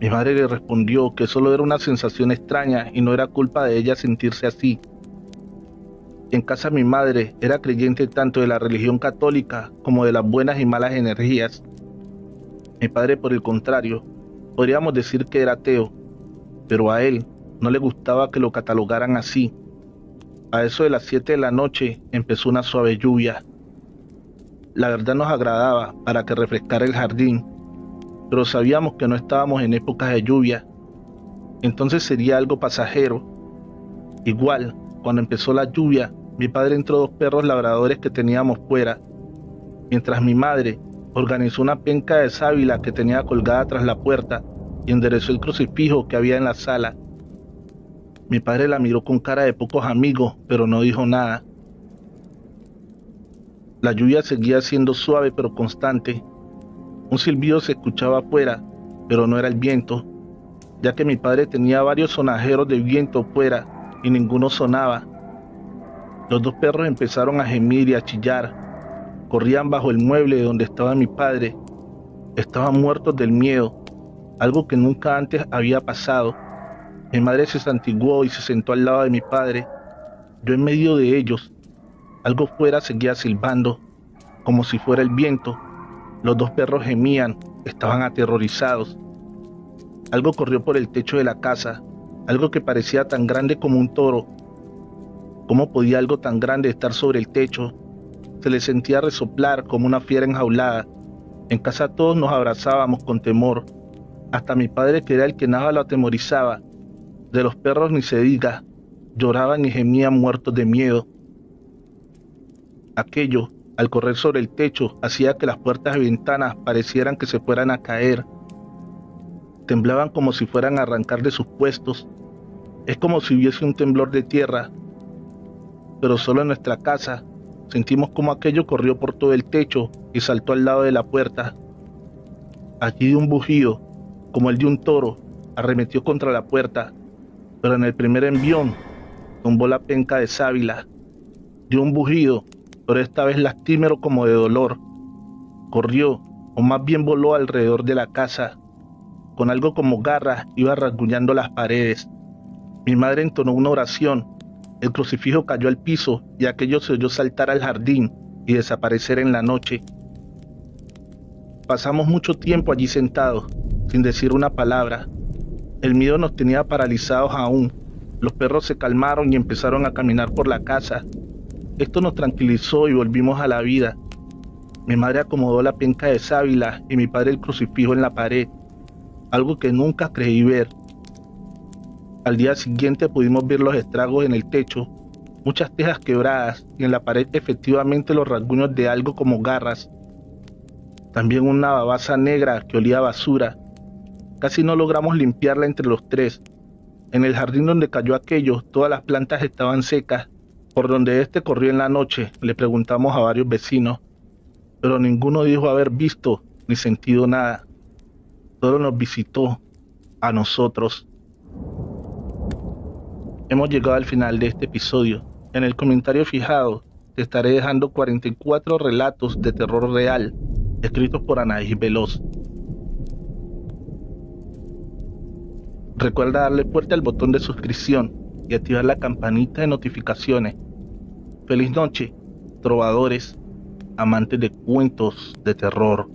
Mi madre le respondió que solo era una sensación extraña y no era culpa de ella sentirse así. En casa mi madre era creyente tanto de la religión católica como de las buenas y malas energías. Mi padre, por el contrario, podríamos decir que era ateo, pero a él no le gustaba que lo catalogaran así. A eso de las 7 de la noche empezó una suave lluvia. La verdad nos agradaba para que refrescara el jardín, pero sabíamos que no estábamos en épocas de lluvia, entonces sería algo pasajero. Igual, cuando empezó la lluvia, mi padre entró 2 perros labradores que teníamos fuera, mientras mi madre organizó una penca de sábila que tenía colgada tras la puerta y enderezó el crucifijo que había en la sala. Mi padre la miró con cara de pocos amigos, pero no dijo nada. La lluvia seguía siendo suave pero constante. Un silbido se escuchaba afuera, pero no era el viento, ya que mi padre tenía varios sonajeros de viento fuera y ninguno sonaba. Los 2 perros empezaron a gemir y a chillar. Corrían bajo el mueble donde estaba mi padre. Estaban muertos del miedo, algo que nunca antes había pasado. Mi madre se santiguó y se sentó al lado de mi padre. Yo en medio de ellos. Algo fuera seguía silbando, como si fuera el viento. Los 2 perros gemían, estaban aterrorizados. Algo corrió por el techo de la casa, algo que parecía tan grande como un toro. ¿Cómo podía algo tan grande estar sobre el techo? Se le sentía resoplar como una fiera enjaulada. En casa todos nos abrazábamos con temor. Hasta mi padre, que era el que nada lo atemorizaba. De los perros ni se diga, lloraban y gemían muertos de miedo. Aquello, al correr sobre el techo, hacía que las puertas y ventanas parecieran que se fueran a caer. Temblaban como si fueran a arrancar de sus puestos. Es como si hubiese un temblor de tierra. Pero solo en nuestra casa sentimos como aquello corrió por todo el techo y saltó al lado de la puerta. Allí de un bujío, como el de un toro, arremetió contra la puerta, pero en el primer envión tumbó la penca de sábila. Dio un bujido, pero esta vez lastimero como de dolor. Corrió, o más bien voló alrededor de la casa. Con algo como garras iba rasguñando las paredes. Mi madre entonó una oración. El crucifijo cayó al piso y aquello se oyó saltar al jardín y desaparecer en la noche. Pasamos mucho tiempo allí sentados, sin decir una palabra. El miedo nos tenía paralizados aún. Los perros se calmaron y empezaron a caminar por la casa. Esto nos tranquilizó y volvimos a la vida. Mi madre acomodó la penca de sábila y mi padre el crucifijo en la pared, algo que nunca creí ver. Al día siguiente pudimos ver los estragos en el techo, muchas tejas quebradas y en la pared efectivamente los rasguños de algo como garras. También una babasa negra que olía a basura. Casi no logramos limpiarla entre los tres. En el jardín donde cayó aquello, todas las plantas estaban secas. Por donde este corrió en la noche, le preguntamos a varios vecinos, pero ninguno dijo haber visto ni sentido nada. Solo nos visitó a nosotros. Hemos llegado al final de este episodio. En el comentario fijado te estaré dejando 44 relatos de terror real, escritos por Anaís Veloz. Recuerda darle fuerte al botón de suscripción y activar la campanita de notificaciones. Feliz noche, trovadores, amantes de cuentos de terror.